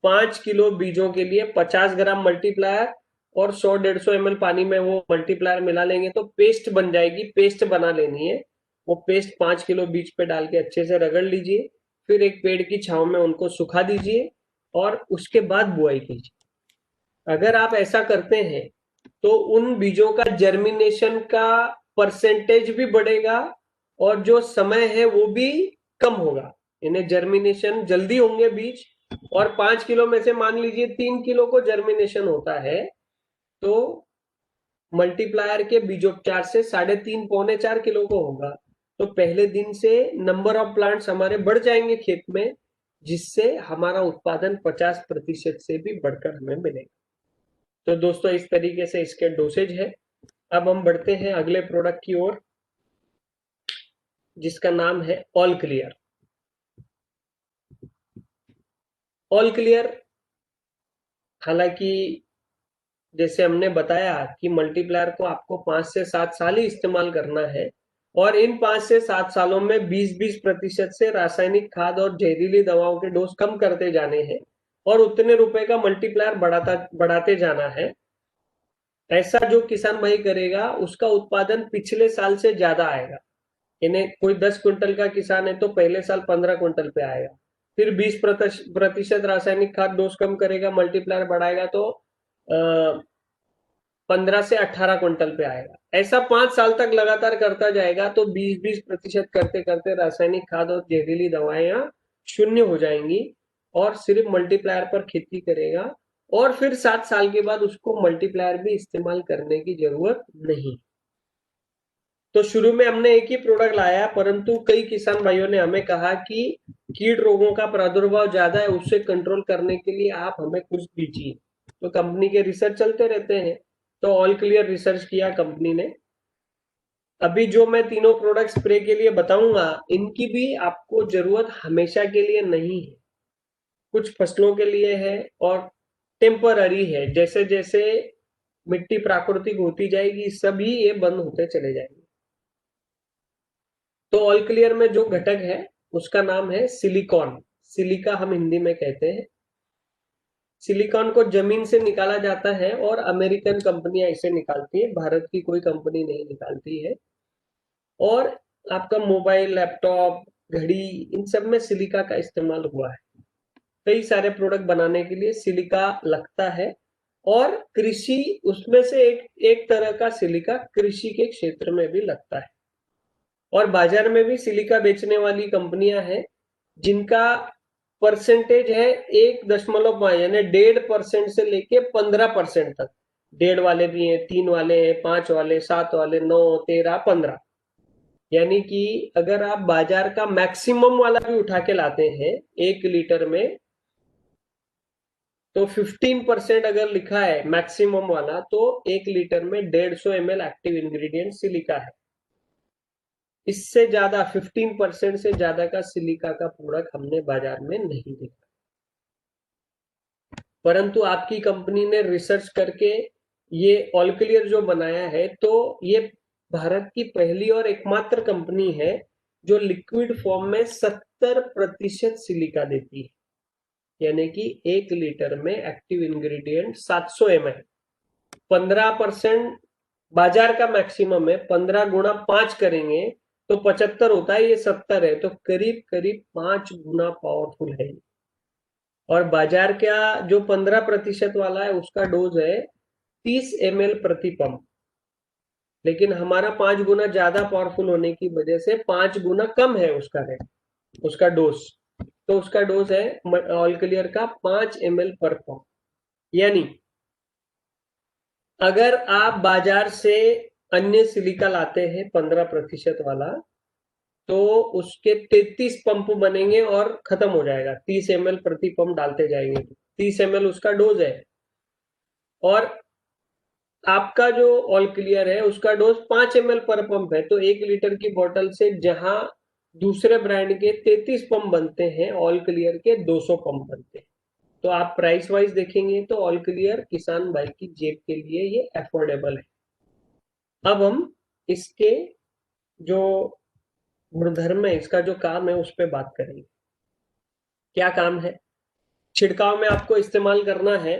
5 किलो बीजों के लिए 50 ग्राम मल्टीप्लायर और 100-150 ml पानी में वो मल्टीप्लायर मिला लेंगे तो पेस्ट बन जाएगी। पेस्ट बना लेनी है, वो पेस्ट 5 किलो बीज पे डाल के अच्छे से रगड़ लीजिए, फिर एक पेड़ की छांव में उनको सुखा दीजिए और उसके बाद बुआई कीजिए। अगर आप ऐसा करते हैं तो उन बीजों का जर्मिनेशन का परसेंटेज भी बढ़ेगा और जो समय है वो भी कम होगा, इन्हें जर्मिनेशन जल्दी होंगे बीज। और 5 किलो में से मान लीजिए 3 किलो को जर्मिनेशन होता है तो मल्टीप्लायर के बीजोपचार से 3.5-4 किलो को होगा। तो पहले दिन से नंबर ऑफ प्लांट्स हमारे बढ़ जाएंगे खेत में, जिससे हमारा उत्पादन 50% से भी बढ़कर हमें मिलेगा। तो दोस्तों इस तरीके से इसके डोसेज है। अब हम बढ़ते हैं अगले प्रोडक्ट की ओर, जिसका नाम है ऑल क्लियर। ऑल क्लियर, हालांकि जैसे हमने बताया कि मल्टीप्लायर को आपको 5 से 7 साल ही इस्तेमाल करना है और इन 5 से 7 सालों में 20-20% से रासायनिक खाद और जहरीली दवाओं के डोज कम करते जाने हैं और उतने रुपए का मल्टीप्लायर बढ़ाते जाना है। ऐसा जो किसान भाई करेगा उसका उत्पादन पिछले साल से ज्यादा आएगा। इन्हें कोई 10 क्विंटल का किसान है तो पहले साल 15 क्विंटल पे आएगा, फिर 20% रासायनिक खाद डोज कम करेगा, मल्टीप्लायर बढ़ाएगा तो 15 से 18 क्विंटल पे आएगा। ऐसा 5 साल तक लगातार करता जाएगा तो 20-20% करते करते रासायनिक खाद और जहरीली दवाएं शून्य हो जाएंगी और सिर्फ मल्टीप्लायर पर खेती करेगा और फिर 7 साल के बाद उसको मल्टीप्लायर भी इस्तेमाल करने की जरूरत नहीं। तो शुरू में हमने एक ही प्रोडक्ट लाया, परंतु कई किसान भाइयों ने हमें कहा कि कीट रोगों का प्रादुर्भाव ज्यादा है, उससे कंट्रोल करने के लिए आप हमें कुछ दीजिए। तो कंपनी के रिसर्च चलते रहते हैं, तो ऑल क्लियर रिसर्च किया कंपनी ने। अभी जो मैं तीनों प्रोडक्ट स्प्रे के लिए बताऊंगा, इनकी भी आपको जरूरत हमेशा के लिए नहीं है, कुछ फसलों के लिए है और टेम्पररी है। जैसे जैसे मिट्टी प्राकृतिक होती जाएगी सभी ये बंद होते चले जाएंगे। तो ऑल क्लियर में जो घटक है उसका नाम है सिलिकॉन, सिलिका हम हिंदी में कहते हैं। सिलिकॉन को जमीन से निकाला जाता है और अमेरिकन कंपनियां इसे निकालती है, भारत की कोई कंपनी नहीं निकालती है। और आपका मोबाइल, लैपटॉप, घड़ी, इन सब में सिलिका का इस्तेमाल हुआ है। कई सारे प्रोडक्ट बनाने के लिए सिलिका लगता है और कृषि उसमें से एक तरह का सिलिका कृषि के क्षेत्र में भी लगता है। और बाजार में भी सिलिका बेचने वाली कंपनियां हैं जिनका परसेंटेज है 1.5 यानी 1.5% से लेके 15% तक। 1.5 वाले भी हैं, 3 वाले हैं, 5 वाले, 7 वाले, 9, 13, 15। यानी कि अगर आप बाजार का मैक्सिमम वाला भी उठा के लाते हैं 1 लीटर में, तो 15% अगर लिखा है मैक्सिमम वाला, तो 1 लीटर में 150 ml एक्टिव इंग्रेडिएंट सिलिका है। इससे ज्यादा 15% से ज्यादा का सिलिका का प्रोडक्ट हमने बाजार में नहीं देखा। परंतु आपकी कंपनी ने रिसर्च करके ये ऑल क्लियर जो बनाया है, तो ये भारत की पहली और एकमात्र कंपनी है जो लिक्विड फॉर्म में 70% सिलिका देती है। यानी कि 1 लीटर में एक्टिव इंग्रेडिएंट 700 ml, 15% बाजार का मैक्सिमम है, 15 गुणा 5 करेंगे तो 75 होता है, ये 70 है, तो करीब करीब 5 गुना पावरफुल है। और बाजार का जो 15% वाला है उसका डोज है 30 ml प्रति पंप, लेकिन हमारा 5 गुना ज्यादा पावरफुल होने की वजह से 5 गुना कम है उसका रेट, उसका डोज। तो उसका डोज है ऑल क्लियर का 5 ml पर पंप। यानी अगर आप बाजार से अन्य सिलिका लाते हैं 15% वाला, तो उसके 33 पंप बनेंगे और खत्म हो जाएगा। 30 ml प्रति पंप डालते जाएंगे, 30 ml उसका डोज है। और आपका जो ऑल क्लियर है उसका डोज 5 ml पर पंप है, तो 1 लीटर की बोतल से जहां दूसरे ब्रांड के 33 पंप बनते हैं, ऑल क्लियर के 200 पंप बनते हैं। तो आप प्राइस वाइज देखेंगे तो ऑल क्लियर किसान भाई की जेब के लिए ये अफोर्डेबल है। अब हम इसके जो गुणधर्म है, इसका जो काम है, उस पर बात करेंगे। क्या काम है? छिड़काव में आपको इस्तेमाल करना है।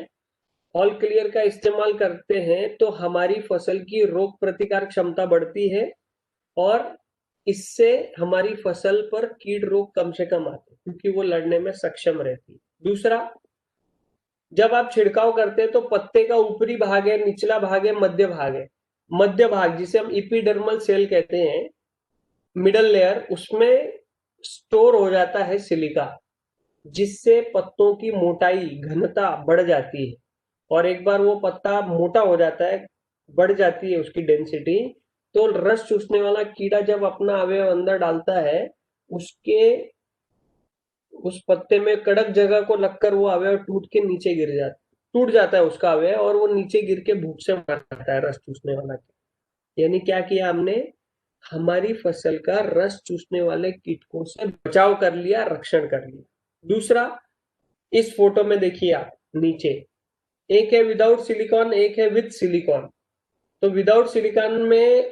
ऑल क्लियर का इस्तेमाल करते हैं तो हमारी फसल की रोग प्रतिकार क्षमता बढ़ती है और इससे हमारी फसल पर कीट रोग कम से कम आते हैं, क्योंकि वो लड़ने में सक्षम रहती है। दूसरा, जब आप छिड़काव करते हैं तो पत्ते का ऊपरी भाग है, निचला भाग है, मध्य भाग है। मध्य भाग जिसे हम इपिडर्मल सेल कहते हैं, मिडल लेयर, उसमें स्टोर हो जाता है सिलिका, जिससे पत्तों की मोटाई, घनता बढ़ जाती है। और एक बार वो पत्ता मोटा हो जाता है, बढ़ जाती है उसकी डेंसिटी, तो रस चूसने वाला कीड़ा जब अपना अवयव अंदर डालता है, उसके उस पत्ते में कड़क जगह को लगकर वो अवयव टूट जाता है उसका अवयव, और वो नीचे गिर के भूख से मर जाता है रस चूसने वाला। यानी क्या किया हमने? हमारी फसल का रस चूसने वाले कीटकों से बचाव कर लिया, रक्षण कर लिया। दूसरा, इस फोटो में देखिए आप नीचे, एक है विदाउट सिलिकॉन, एक है विद सिलिकॉन। तो विदाउट सिलिकॉन में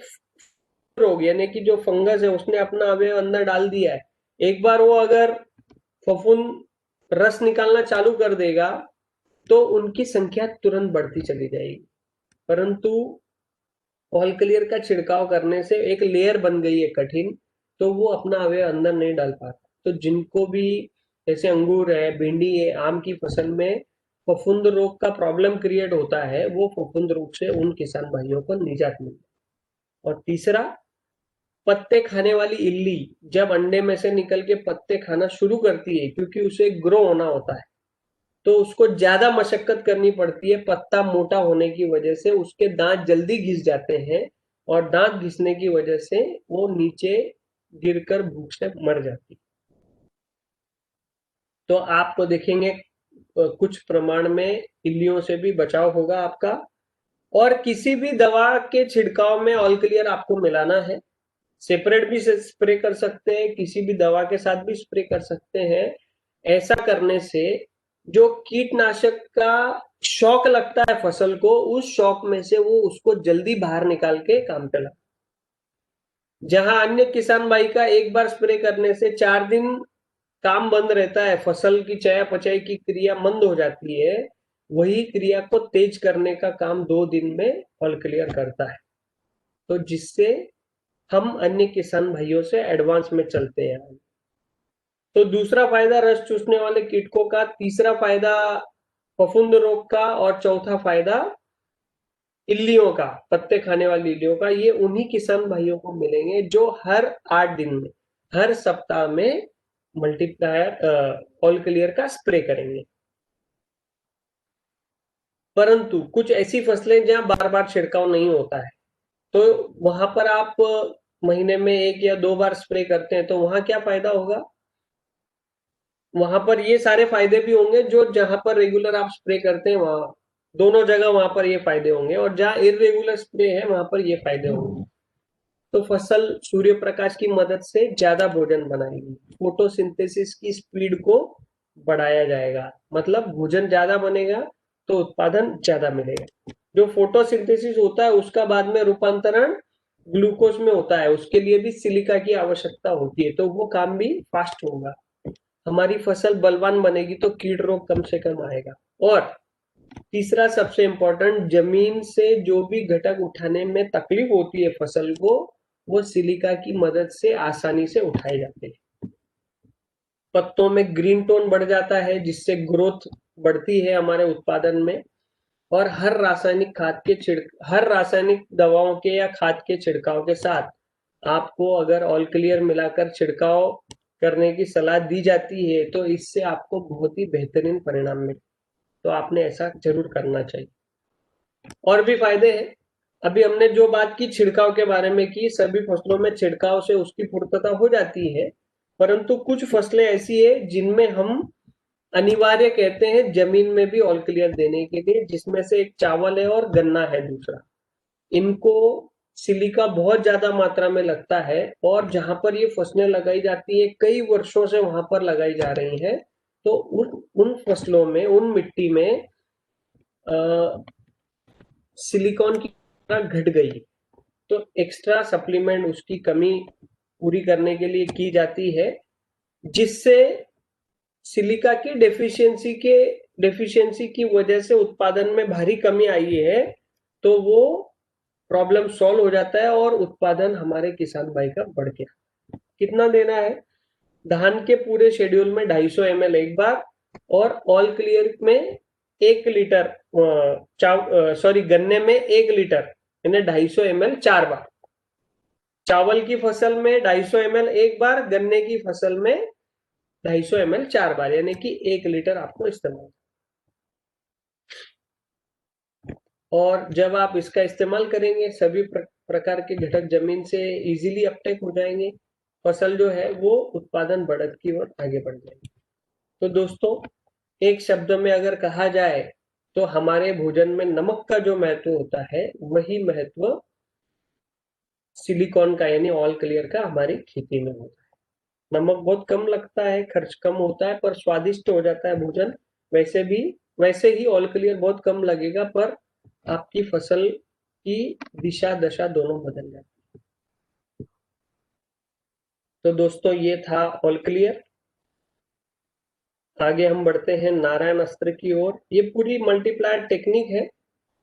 रोग यानी कि जो फंगस है उसने अपना अवयव अंदर डाल दिया है। एक बार वो अगर फफूंद रस निकालना चालू कर देगा तो उनकी संख्या तुरंत बढ़ती चली जाएगी। परंतु ऑल क्लियर का छिड़काव करने से एक लेयर बन गई है कठिन, तो वो अपना अवयव अंदर नहीं डाल पाता। तो जिनको भी जैसे अंगूर है, भिंडी है, आम की फसल में फफूंद रोग का प्रॉब्लम क्रिएट होता है, वो फफूंद रोग से उन किसान भाइयों को निजात मिलती है। और तीसरा, पत्ते खाने वाली इल्ली जब अंडे में से निकल के पत्ते खाना शुरू करती है, क्योंकि उसे ग्रो होना होता है, तो उसको ज्यादा मशक्कत करनी पड़ती है। पत्ता मोटा होने की वजह से उसके दांत जल्दी घिस जाते हैं, और दांत घिसने की वजह से वो नीचे गिरकर भूख से मर जाती है। तो आप तो देखेंगे कुछ प्रमाण में इल्लियों से भी बचाव होगा आपका। और किसी भी दवा के छिड़काव में ऑल क्लियर आपको मिलाना है। सेपरेट भी स्प्रे कर सकते हैं, किसी भी दवा के साथ भी स्प्रे कर सकते हैं। ऐसा करने से जो कीटनाशक का शौक लगता है फसल को, उस शौक में से वो उसको जल्दी बाहर निकाल के काम पे ला। जहां अन्य किसान भाई का एक बार स्प्रे करने से 4 दिन काम बंद रहता है, फसल की चयापचय की क्रिया मंद हो जाती है, वही क्रिया को तेज करने का काम 2 दिन में ऑल क्लियर करता है। तो जिससे हम अन्य किसान भाइयों से एडवांस में चलते हैं। तो दूसरा फायदा रस चूसने वाले कीटकों का, तीसरा फायदा फफूंद रोग का, और चौथा फायदा इल्लियों का, पत्ते खाने वाली इल्लियों का। ये उन्हीं किसान भाइयों को मिलेंगे जो हर 8 दिन में, हर सप्ताह में मल्टीप्लायर ऑल क्लियर का स्प्रे करेंगे। परंतु कुछ ऐसी फसलें जहां बार बार छिड़काव नहीं होता है, तो वहां पर आप महीने में 1 या 2 बार स्प्रे करते हैं, तो वहां क्या फायदा होगा? वहां पर ये सारे फायदे भी होंगे जो जहां पर रेगुलर आप स्प्रे करते हैं, वहां दोनों जगह वहां पर ये फायदे होंगे, और जहां इरेगुलर स्प्रे है वहां पर ये फायदे होंगे। तो फसल सूर्य प्रकाश की मदद से ज्यादा भोजन बनाएगी, फोटोसिंथेसिस की स्पीड को बढ़ाया जाएगा, मतलब भोजन ज्यादा बनेगा तो उत्पादन ज्यादा मिलेगा। जो फोटोसिंथेसिस होता है उसका बाद में रूपांतरण ग्लूकोज में होता है, उसके लिए भी सिलिका की आवश्यकता होती है, तो वो काम भी फास्ट होगा। हमारी फसल बलवान बनेगी तो कीट रोग कम से कम आएगा। और तीसरा सबसे इंपॉर्टेंट, जमीन से जो भी घटक उठाने में तकलीफ होती है फसल को, वो सिलिका की मदद से आसानी से उठाए जाते हैं। पत्तों में ग्रीन टोन बढ़ जाता है जिससे ग्रोथ बढ़ती है हमारे उत्पादन में। और हर रासायनिक दवाओं के या खाद के छिड़काव के साथ आपको अगर ऑल क्लियर मिलाकर छिड़काव करने की सलाह दी जाती है, तो इससे आपको बहुत ही बेहतरीन परिणाम मिले, तो आपने ऐसा जरूर करना चाहिए। और भी फायदे हैं। अभी हमने जो बात की छिड़काव के बारे में की, सभी फसलों में छिड़काव से उसकी पूर्तता हो जाती है, परंतु कुछ फसलें ऐसी है जिनमें हम अनिवार्य कहते हैं जमीन में भी ऑल क्लियर देने के लिए, जिसमें से एक चावल है और गन्ना है दूसरा। इनको सिलिका बहुत ज्यादा मात्रा में लगता है, और जहां पर ये फसलें लगाई जाती है कई वर्षों से वहां पर लगाई जा रही है, तो उन फसलों में, उन मिट्टी में सिलिकॉन की मात्रा घट गई, तो एक्स्ट्रा सप्लीमेंट उसकी कमी पूरी करने के लिए की जाती है, जिससे सिलिका की डेफिशिएंसी की वजह से उत्पादन में भारी कमी आई है, तो वो प्रॉब्लम सॉल्व हो जाता है और उत्पादन हमारे किसान भाई का बढ़ गया। कितना देना है? धान के पूरे शेड्यूल में 250 ml एक बार, और ऑल क्लियर में 1 लीटर, गन्ने में 1 लीटर, यानी 250 ml 4 बार। चावल की फसल में 250 ml एक बार, गन्ने की फसल में 250 ml 4 बार, यानी कि 1 लीटर आपको इस्तेमाल। और जब आप इसका इस्तेमाल करेंगे, सभी प्रकार के घटक जमीन से इजीली अपटेक हो जाएंगे, फसल जो है वो उत्पादन बढ़त की ओर आगे बढ़ जाएगी। तो दोस्तों, एक शब्द में अगर कहा जाए तो हमारे भोजन में नमक का जो महत्व होता है, वही महत्व सिलिकॉन का यानी ऑल क्लियर का हमारी खेती में होता है। नमक बहुत कम लगता है, खर्च कम होता है, पर स्वादिष्ट हो जाता है भोजन। वैसे ही ऑल क्लियर बहुत कम लगेगा, पर आपकी फसल की दिशा दशा दोनों बदल जाती है। तो दोस्तों, ये था ऑल क्लियर। आगे हम बढ़ते हैं नारायण अस्त्र की ओर। ये पूरी मल्टीप्लायर टेक्निक है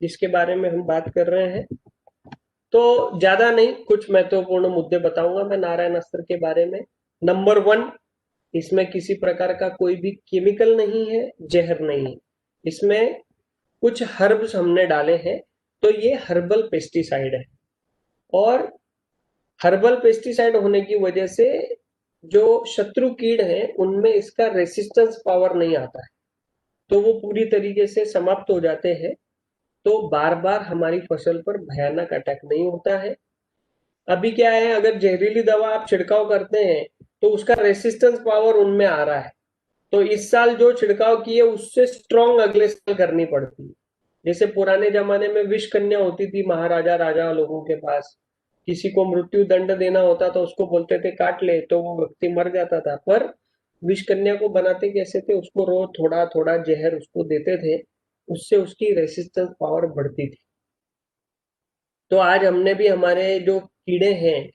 जिसके बारे में हम बात कर रहे हैं। तो ज्यादा नहीं, कुछ महत्वपूर्ण मुद्दे बताऊंगा मैं नारायण अस्त्र के बारे में। नंबर 1, इसमें किसी प्रकार का कोई भी केमिकल नहीं है, जहर नहीं है। इसमें कुछ हर्ब्स हमने डाले हैं, तो ये हर्बल पेस्टिसाइड है। और हर्बल पेस्टिसाइड होने की वजह से जो शत्रु कीड़ है उनमें इसका रेसिस्टेंस पावर नहीं आता है, तो वो पूरी तरीके से समाप्त हो जाते हैं। तो बार बार हमारी फसल पर भयानक अटैक नहीं होता है। अभी क्या है, अगर जहरीली दवा आप छिड़काव करते हैं तो उसका रेसिस्टेंस पावर उनमें आ रहा है, तो इस साल जो छिड़काव किए उससे स्ट्रॉन्ग अगले साल करनी पड़ती है। जैसे पुराने जमाने में विष कन्या होती थी महाराजा राजा लोगों के पास, किसी को मृत्यु दंड देना होता था, उसको बोलते थे काट ले, तो वो व्यक्ति मर जाता था। पर विष कन्या को बनाते कैसे थे, उसको रोज थोड़ा थोड़ा जहर उसको देते थे, उससे उसकी रेसिस्टेंस पावर बढ़ती थी। तो आज हमने भी हमारे जो कीड़े हैं,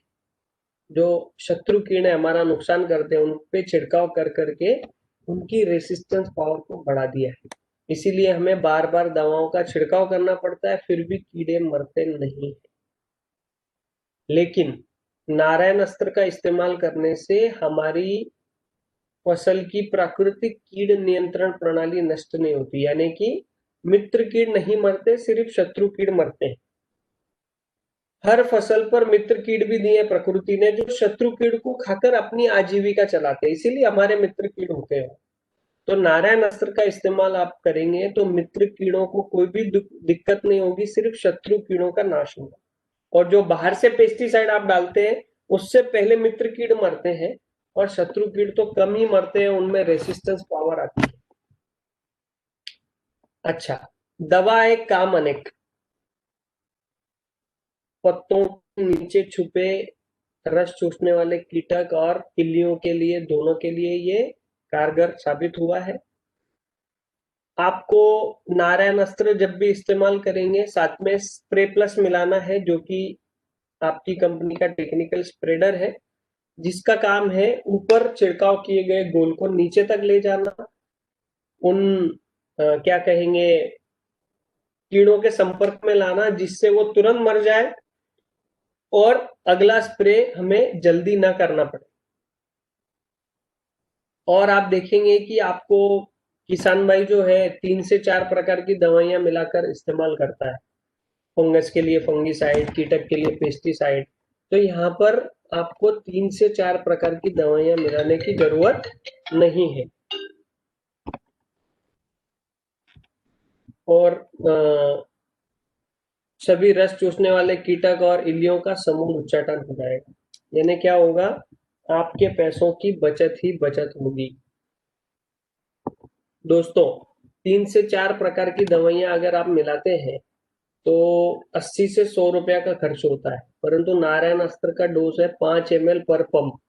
जो शत्रु कीड़े हमारा नुकसान करते हैं, उन पे छिड़काव कर करके उनकी रेसिस्टेंस पावर को बढ़ा दिया है। इसीलिए हमें बार बार दवाओं का छिड़काव करना पड़ता है, फिर भी कीड़े मरते नहीं। लेकिन नारायण अस्त्र का इस्तेमाल करने से हमारी फसल की प्राकृतिक कीड़ नियंत्रण प्रणाली नष्ट नहीं होती, यानी कि मित्र कीड़ नहीं मरते, सिर्फ शत्रु कीड़ मरते हैं। हर फसल पर मित्र कीट भी दिए प्रकृति ने, जो शत्रु कीट को खाकर अपनी आजीविका चलाते हैं, इसीलिए हमारे मित्र कीट होते हैं। तो नारायण अस्त्र का इस्तेमाल आप करेंगे तो मित्र कीड़ों को कोई भी दिक्कत नहीं होगी, सिर्फ शत्रु कीड़ों का नाश होगा। और जो बाहर से पेस्टिसाइड आप डालते हैं उससे पहले मित्र कीट मरते हैं, और शत्रु कीट तो कम ही मरते हैं, उनमें रेसिस्टेंस पावर आती है। अच्छा, दवा एक काम अनेक। पत्तों के नीचे छुपे रस चूसने वाले कीटक और इल्लियों के लिए, दोनों के लिए ये कारगर साबित हुआ है। आपको नारायण अस्त्र जब भी इस्तेमाल करेंगे साथ में स्प्रे प्लस मिलाना है, जो कि आपकी कंपनी का टेक्निकल स्प्रेडर है, जिसका काम है ऊपर छिड़काव किए गए गोल को नीचे तक ले जाना, उन क्या कहेंगे कीड़ों के संपर्क में लाना जिससे वो तुरंत मर जाए और अगला स्प्रे हमें जल्दी ना करना पड़े। और आप देखेंगे कि आपको किसान भाई जो है 3 से 4 प्रकार की दवाइयां मिलाकर इस्तेमाल करता है। फंगस के लिए फंगीसाइड, कीटक के लिए पेस्टिसाइड। तो यहाँ पर आपको 3 से 4 प्रकार की दवाइयां मिलाने की जरूरत नहीं है। और सभी रस चूसने वाले कीटक और इल्लियों का समूह उच्चाटन हो जाएगा। यानी क्या होगा, आपके पैसों की बचत ही बचत होगी। दोस्तों, 3 से 4 प्रकार की दवाइयां अगर आप मिलाते हैं तो 80 से 100 रुपया का खर्च होता है, परंतु नारायण अस्त्र का डोज है 5 ml पर पंप,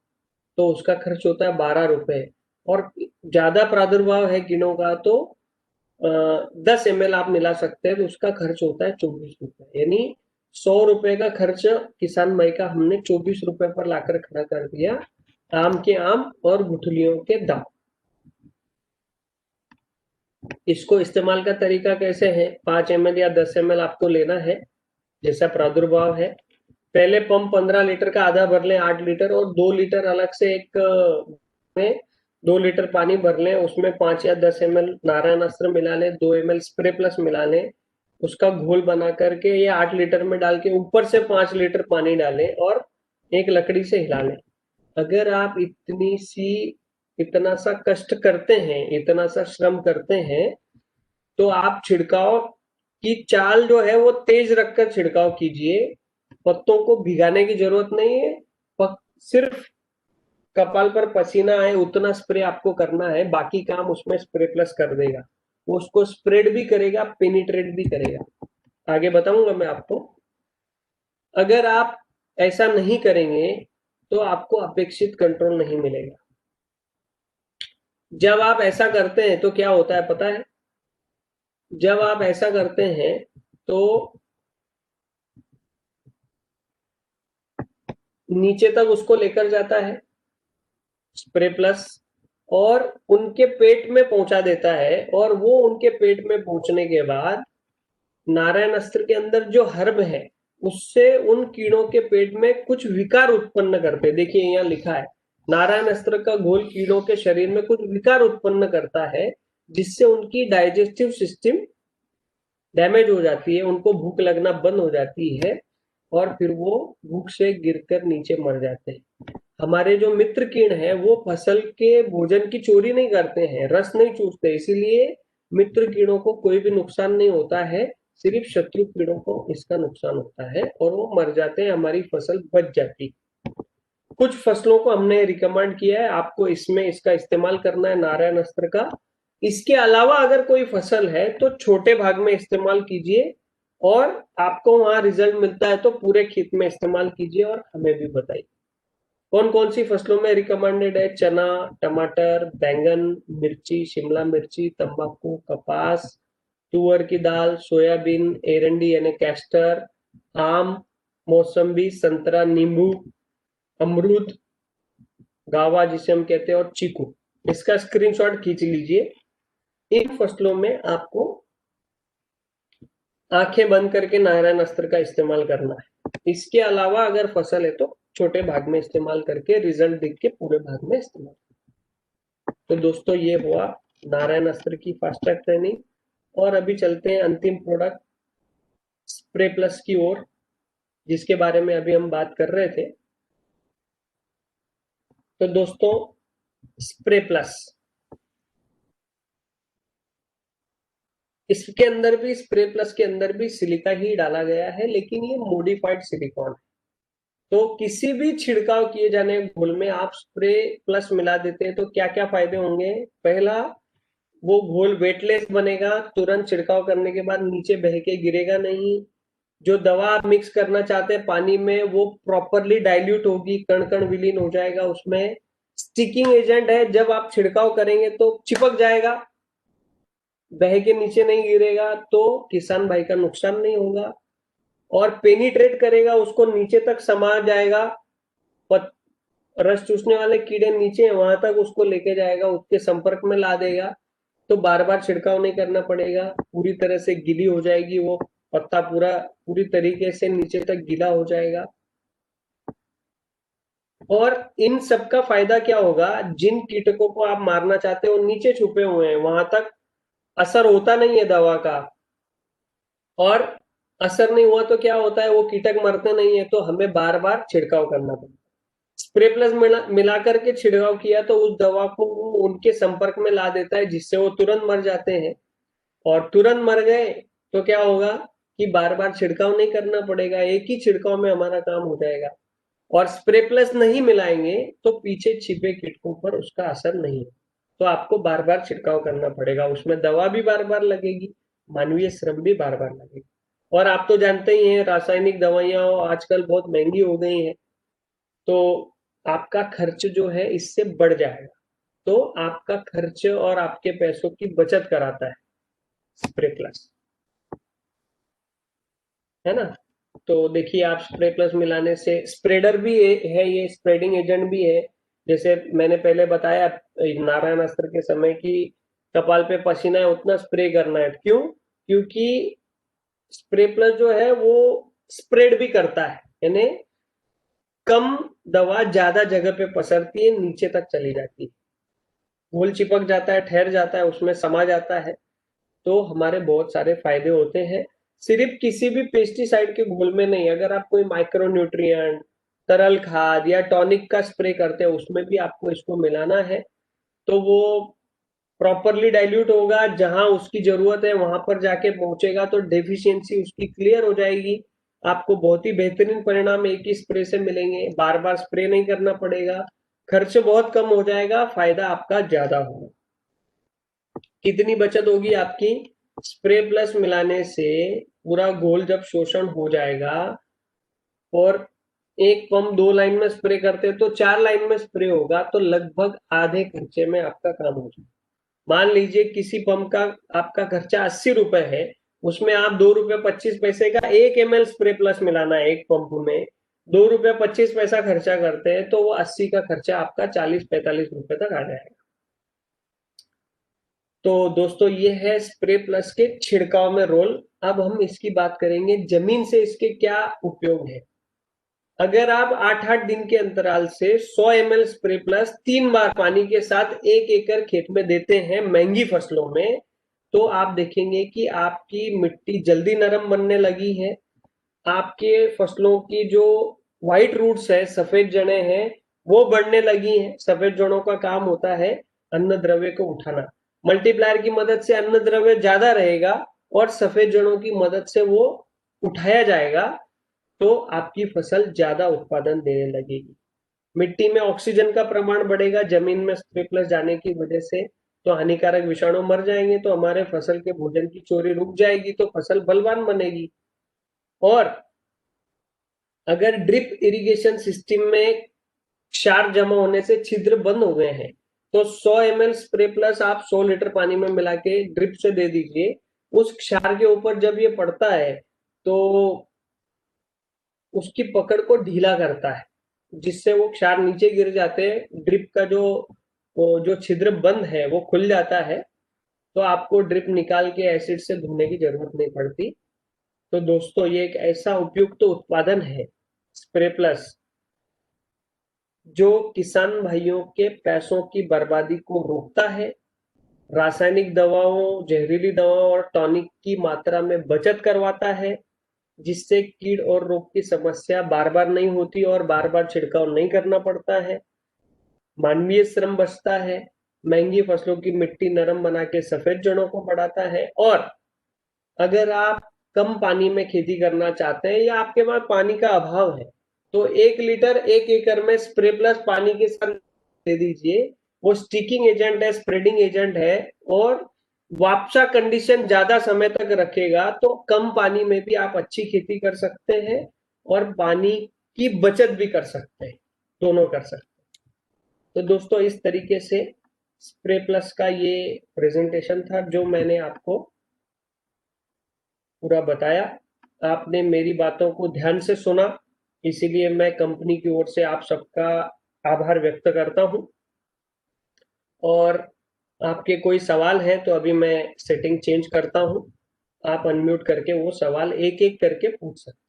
तो उसका खर्च होता है 12 रुपए। और ज्यादा प्रादुर्भाव है कीड़ों का तो 10 ml आप मिला सकते हैं, तो उसका खर्च होता है 24 रुपए। यानी 100 रुपए का खर्च किसान भाई का हमने 24 रुपए पर लाकर खड़ा कर दिया। आम के आम और गुठलियों के दाम। इसको इस्तेमाल का तरीका कैसे है, 5 ml या 10 ml आपको लेना है जैसा प्रादुर्भाव है। पहले पंप 15 लीटर का आधा भर लें, 8 लीटर, और 2 लीटर अलग से एक में 2 लीटर पानी भर लें, उसमें 5 या 10 ml नारायण अस्त्र मिला लें, 2 ml स्प्रे प्लस मिला लें, उसका घोल बना करके ये 8 लीटर में डाल के ऊपर से 5 लीटर पानी डालें और एक लकड़ी से हिला लें। अगर आप इतना सा कष्ट करते हैं, इतना सा श्रम करते हैं, तो आप छिड़काव की चाल जो है वो तेज रखकर छिड़काव कीजिए। पत्तों को भिगाने की जरूरत नहीं है, सिर्फ कपाल पर पसीना आए उतना स्प्रे आपको करना है, बाकी काम उसमें स्प्रे प्लस कर देगा। वो उसको स्प्रेड भी करेगा, पेनिट्रेट भी करेगा। आगे बताऊंगा मैं आपको। अगर आप ऐसा नहीं करेंगे तो आपको अपेक्षित कंट्रोल नहीं मिलेगा। जब आप ऐसा करते हैं तो क्या होता है पता है, जब आप ऐसा करते हैं तो नीचे तक उसको लेकर जाता है स्प्रे प्लस, और उनके पेट में पहुंचा देता है, और वो उनके पेट में पहुंचने के बाद नारायण अस्त्र के अंदर जो हर्ब है उससे उन कीड़ों के पेट में कुछ विकार उत्पन्न करते। देखिए यहाँ लिखा है, नारायण अस्त्र का घोल कीड़ों के शरीर में कुछ विकार उत्पन्न करता है, जिससे उनकी डाइजेस्टिव सिस्टम डैमेज हो जाती है, उनको भूख लगना बंद हो जाती है, और फिर वो भूख से गिरकर नीचे मर जाते हैं। हमारे जो मित्र कीड़ हैं वो फसल के भोजन की चोरी नहीं करते हैं, रस नहीं चूसते, इसीलिए मित्र कीड़ों को कोई भी नुकसान नहीं होता है, सिर्फ शत्रु कीड़ों को इसका नुकसान होता है और वो मर जाते हैं, हमारी फसल बच जाती। कुछ फसलों को हमने रिकमेंड किया है आपको इसमें इसका इस्तेमाल करना है नारायण अस्त्र का। इसके अलावा अगर कोई फसल है तो छोटे भाग में इस्तेमाल कीजिए, और आपको वहां रिजल्ट मिलता है तो पूरे खेत में इस्तेमाल कीजिए और हमें भी बताइए। कौन कौन सी फसलों में रिकमेंडेड है, चना, टमाटर, बैंगन, मिर्ची, शिमला मिर्ची, तंबाकू, कपास, तुअर की दाल, सोयाबीन, एरंडी यानी कैस्टर, आम, मौसम्बी, संतरा, नींबू, अमरूद, गावा जिसे हम कहते हैं, और चीकू। इसका स्क्रीनशॉट खींच लीजिए। इन फसलों में आपको आंखें बंद करके नारायण अस्त्र का इस्तेमाल करना है। इसके अलावा अगर फसल है तो छोटे भाग में इस्तेमाल करके रिजल्ट देख के पूरे भाग में इस्तेमाल। तो दोस्तों ये हुआ नारायण अस्त्र की फास्ट ट्रैक ट्रेनिंग। और अभी चलते हैं अंतिम प्रोडक्ट स्प्रे प्लस की ओर। जिसके बारे में अभी हम बात कर रहे थे। तो दोस्तों, स्प्रे प्लस, इसके अंदर भी, स्प्रे प्लस के अंदर भी सिलिका ही डाला गया है, लेकिन ये मॉडिफाइड सिलिकॉन है। तो किसी भी छिड़काव किए जाने घोल में आप स्प्रे प्लस मिला देते हैं तो क्या क्या फायदे होंगे? पहला, वो घोल वेटलेस बनेगा, तुरंत छिड़काव करने के बाद नीचे बह के गिरेगा नहीं। जो दवा आप मिक्स करना चाहते हैं पानी में, वो प्रॉपरली डाइल्यूट होगी, कण कण विलीन हो जाएगा उसमें। स्टिकिंग एजेंट है, जब आप छिड़काव करेंगे तो चिपक जाएगा, बह के नीचे नहीं गिरेगा, तो किसान भाई का नुकसान नहीं होगा। और पेनिट्रेट करेगा, उसको नीचे तक समा जाएगा, रस चूसने वाले कीड़े नीचे हैं वहां तक उसको लेके जाएगा, उसके संपर्क में ला देगा, तो बार बार छिड़काव नहीं करना पड़ेगा। पूरी तरह से गीली हो जाएगी वो पत्ता, पूरी तरीके से नीचे तक गीला हो जाएगा। और इन सब का फायदा क्या होगा? जिन कीटकों को आप मारना चाहते हो नीचे छुपे हुए हैं, वहां तक असर होता नहीं है दवा का। और असर नहीं हुआ तो क्या होता है? वो कीटक मरते नहीं है, तो हमें बार बार छिड़काव करना पड़ता है। स्प्रे प्लस मिला करके छिड़काव किया तो उस दवा को वो उनके संपर्क में ला देता है, जिससे वो तुरंत मर जाते हैं। और तुरंत मर गए तो क्या होगा कि बार बार छिड़काव नहीं करना पड़ेगा, एक ही छिड़काव में हमारा काम हो जाएगा। और स्प्रे प्लस नहीं मिलाएंगे तो पीछे छिपे कीटकों पर उसका असर नहीं है, तो आपको बार बार छिड़काव करना पड़ेगा, उसमें दवा भी बार बार लगेगी, मानवीय श्रम भी बार बार लगेगी। और आप तो जानते ही हैं, रासायनिक दवाइयां आजकल बहुत महंगी हो गई हैं, तो आपका खर्च जो है इससे बढ़ जाएगा। तो आपका खर्च और आपके पैसों की बचत कराता है स्प्रे प्लस, है ना? तो देखिए, आप स्प्रे प्लस मिलाने से स्प्रेडर भी है, ये स्प्रेडिंग एजेंट भी है। जैसे मैंने पहले बताया नारायण अस्त्र के समय की, कपाल पे पसीना है उतना स्प्रे करना है। क्यों? क्योंकि स्प्रे प्लस जो है वो स्प्रेड भी करता है, यानी कम दवा ज्यादा जगह पे पसरती है, नीचे तक चली जाती है, घोल चिपक जाता है, ठहर जाता है, उसमें समा जाता है। तो हमारे बहुत सारे फायदे होते हैं, सिर्फ किसी भी पेस्टिसाइड के घोल में नहीं। अगर आप कोई माइक्रो न्यूट्रिएंट, तरल खाद या टॉनिक का स्प्रे करते हैं, उसमें भी आपको इसको मिलाना है, तो वो प्रॉपरली डाइल्यूट होगा, जहां उसकी जरूरत है वहां पर जाके पहुंचेगा, तो डेफिशिएंसी उसकी क्लियर हो जाएगी। आपको बहुत ही बेहतरीन परिणाम एक ही स्प्रे से मिलेंगे, बार बार स्प्रे नहीं करना पड़ेगा, खर्च बहुत कम हो जाएगा, फायदा आपका ज्यादा होगा। कितनी बचत होगी आपकी? स्प्रे प्लस मिलाने से पूरा घोल जब शोषण हो जाएगा, और एक पंप 2 लाइन में स्प्रे करते हैं तो 4 लाइन में स्प्रे होगा, तो लगभग आधे खर्चे में आपका काम हो जाएगा। मान लीजिए किसी पंप का आपका खर्चा 80 रुपए है, उसमें आप 2 रुपए 25 पैसे का 1 ml स्प्रे प्लस मिलाना है एक पंप में, 2 रुपए 25 पैसा खर्चा करते हैं, तो वो 80 का खर्चा आपका 40-45 रुपए तक आ जाएगा। तो दोस्तों, ये है स्प्रे प्लस के छिड़काव में रोल। अब हम इसकी बात करेंगे जमीन से इसके क्या उपयोग है। अगर आप 8-8 दिन के अंतराल से 100 ml स्प्रे प्लस 3 बार पानी के साथ 1 एकड़ खेत में देते हैं महंगी फसलों में, तो आप देखेंगे कि आपकी मिट्टी जल्दी नरम बनने लगी है, आपके फसलों की जो व्हाइट रूट्स है, सफेद जड़ें हैं, वो बढ़ने लगी हैं। सफेद जड़ों का काम होता है अन्न द्रव्य को उठाना, मल्टीप्लायर की मदद से अन्न द्रव्य ज्यादा रहेगा और सफेद जड़ों की मदद से वो उठाया जाएगा, तो आपकी फसल ज्यादा उत्पादन देने लगेगी। मिट्टी में ऑक्सीजन का प्रमाण बढ़ेगा जमीन में स्प्रे प्लस जाने की वजह से, तो हानिकारक विषाणु मर जाएंगे, तो हमारे फसल के भोजन की चोरी रुक जाएगी, तो फसल बलवान बनेगी। और अगर ड्रिप इरिगेशन सिस्टम में क्षार जमा होने से छिद्र बंद हो गए हैं, तो 100 ml स्प्रे प्लस आप 100 लीटर पानी में मिला के ड्रिप से दे दीजिए। उस क्षार के ऊपर जब ये पड़ता है तो उसकी पकड़ को ढीला करता है, जिससे वो क्षार नीचे गिर जाते हैं, ड्रिप का जो छिद्र बंद है वो खुल जाता है, तो आपको ड्रिप निकाल के एसिड से धोने की जरूरत नहीं पड़ती। तो दोस्तों, ये एक ऐसा उपयुक्त उत्पादन है स्प्रे प्लस, जो किसान भाइयों के पैसों की बर्बादी को रोकता है, रासायनिक दवाओं, जहरीली दवाओं और टॉनिक की मात्रा में बचत करवाता है, जिससे कीड़ और रोग की समस्या बार बार नहीं होती और बार बार छिड़काव नहीं करना पड़ता है। मानवीय श्रम बचता है, महंगी फसलों की मिट्टी नरम बना के सफेद जड़ों को बढ़ाता है। और अगर आप कम पानी में खेती करना चाहते हैं या आपके पास पानी का अभाव है, तो 1 लीटर 1 एकड़ में स्प्रे प्लस पानी के साथ दे दीजिए। वो स्टिकिंग एजेंट है, स्प्रेडिंग एजेंट है और वापसा कंडीशन ज्यादा समय तक रखेगा, तो कम पानी में भी आप अच्छी खेती कर सकते हैं और पानी की बचत भी कर सकते हैं, दोनों कर सकते हैं। तो दोस्तों, इस तरीके से स्प्रे प्लस का ये प्रेजेंटेशन था जो मैंने आपको पूरा बताया। आपने मेरी बातों को ध्यान से सुना, इसीलिए मैं कंपनी की ओर से आप सबका आभार व्यक्त करता हूं। और आपके कोई सवाल है तो अभी मैं सेटिंग चेंज करता हूं, आप अनम्यूट करके वो सवाल एक एक करके पूछ सकते हैं।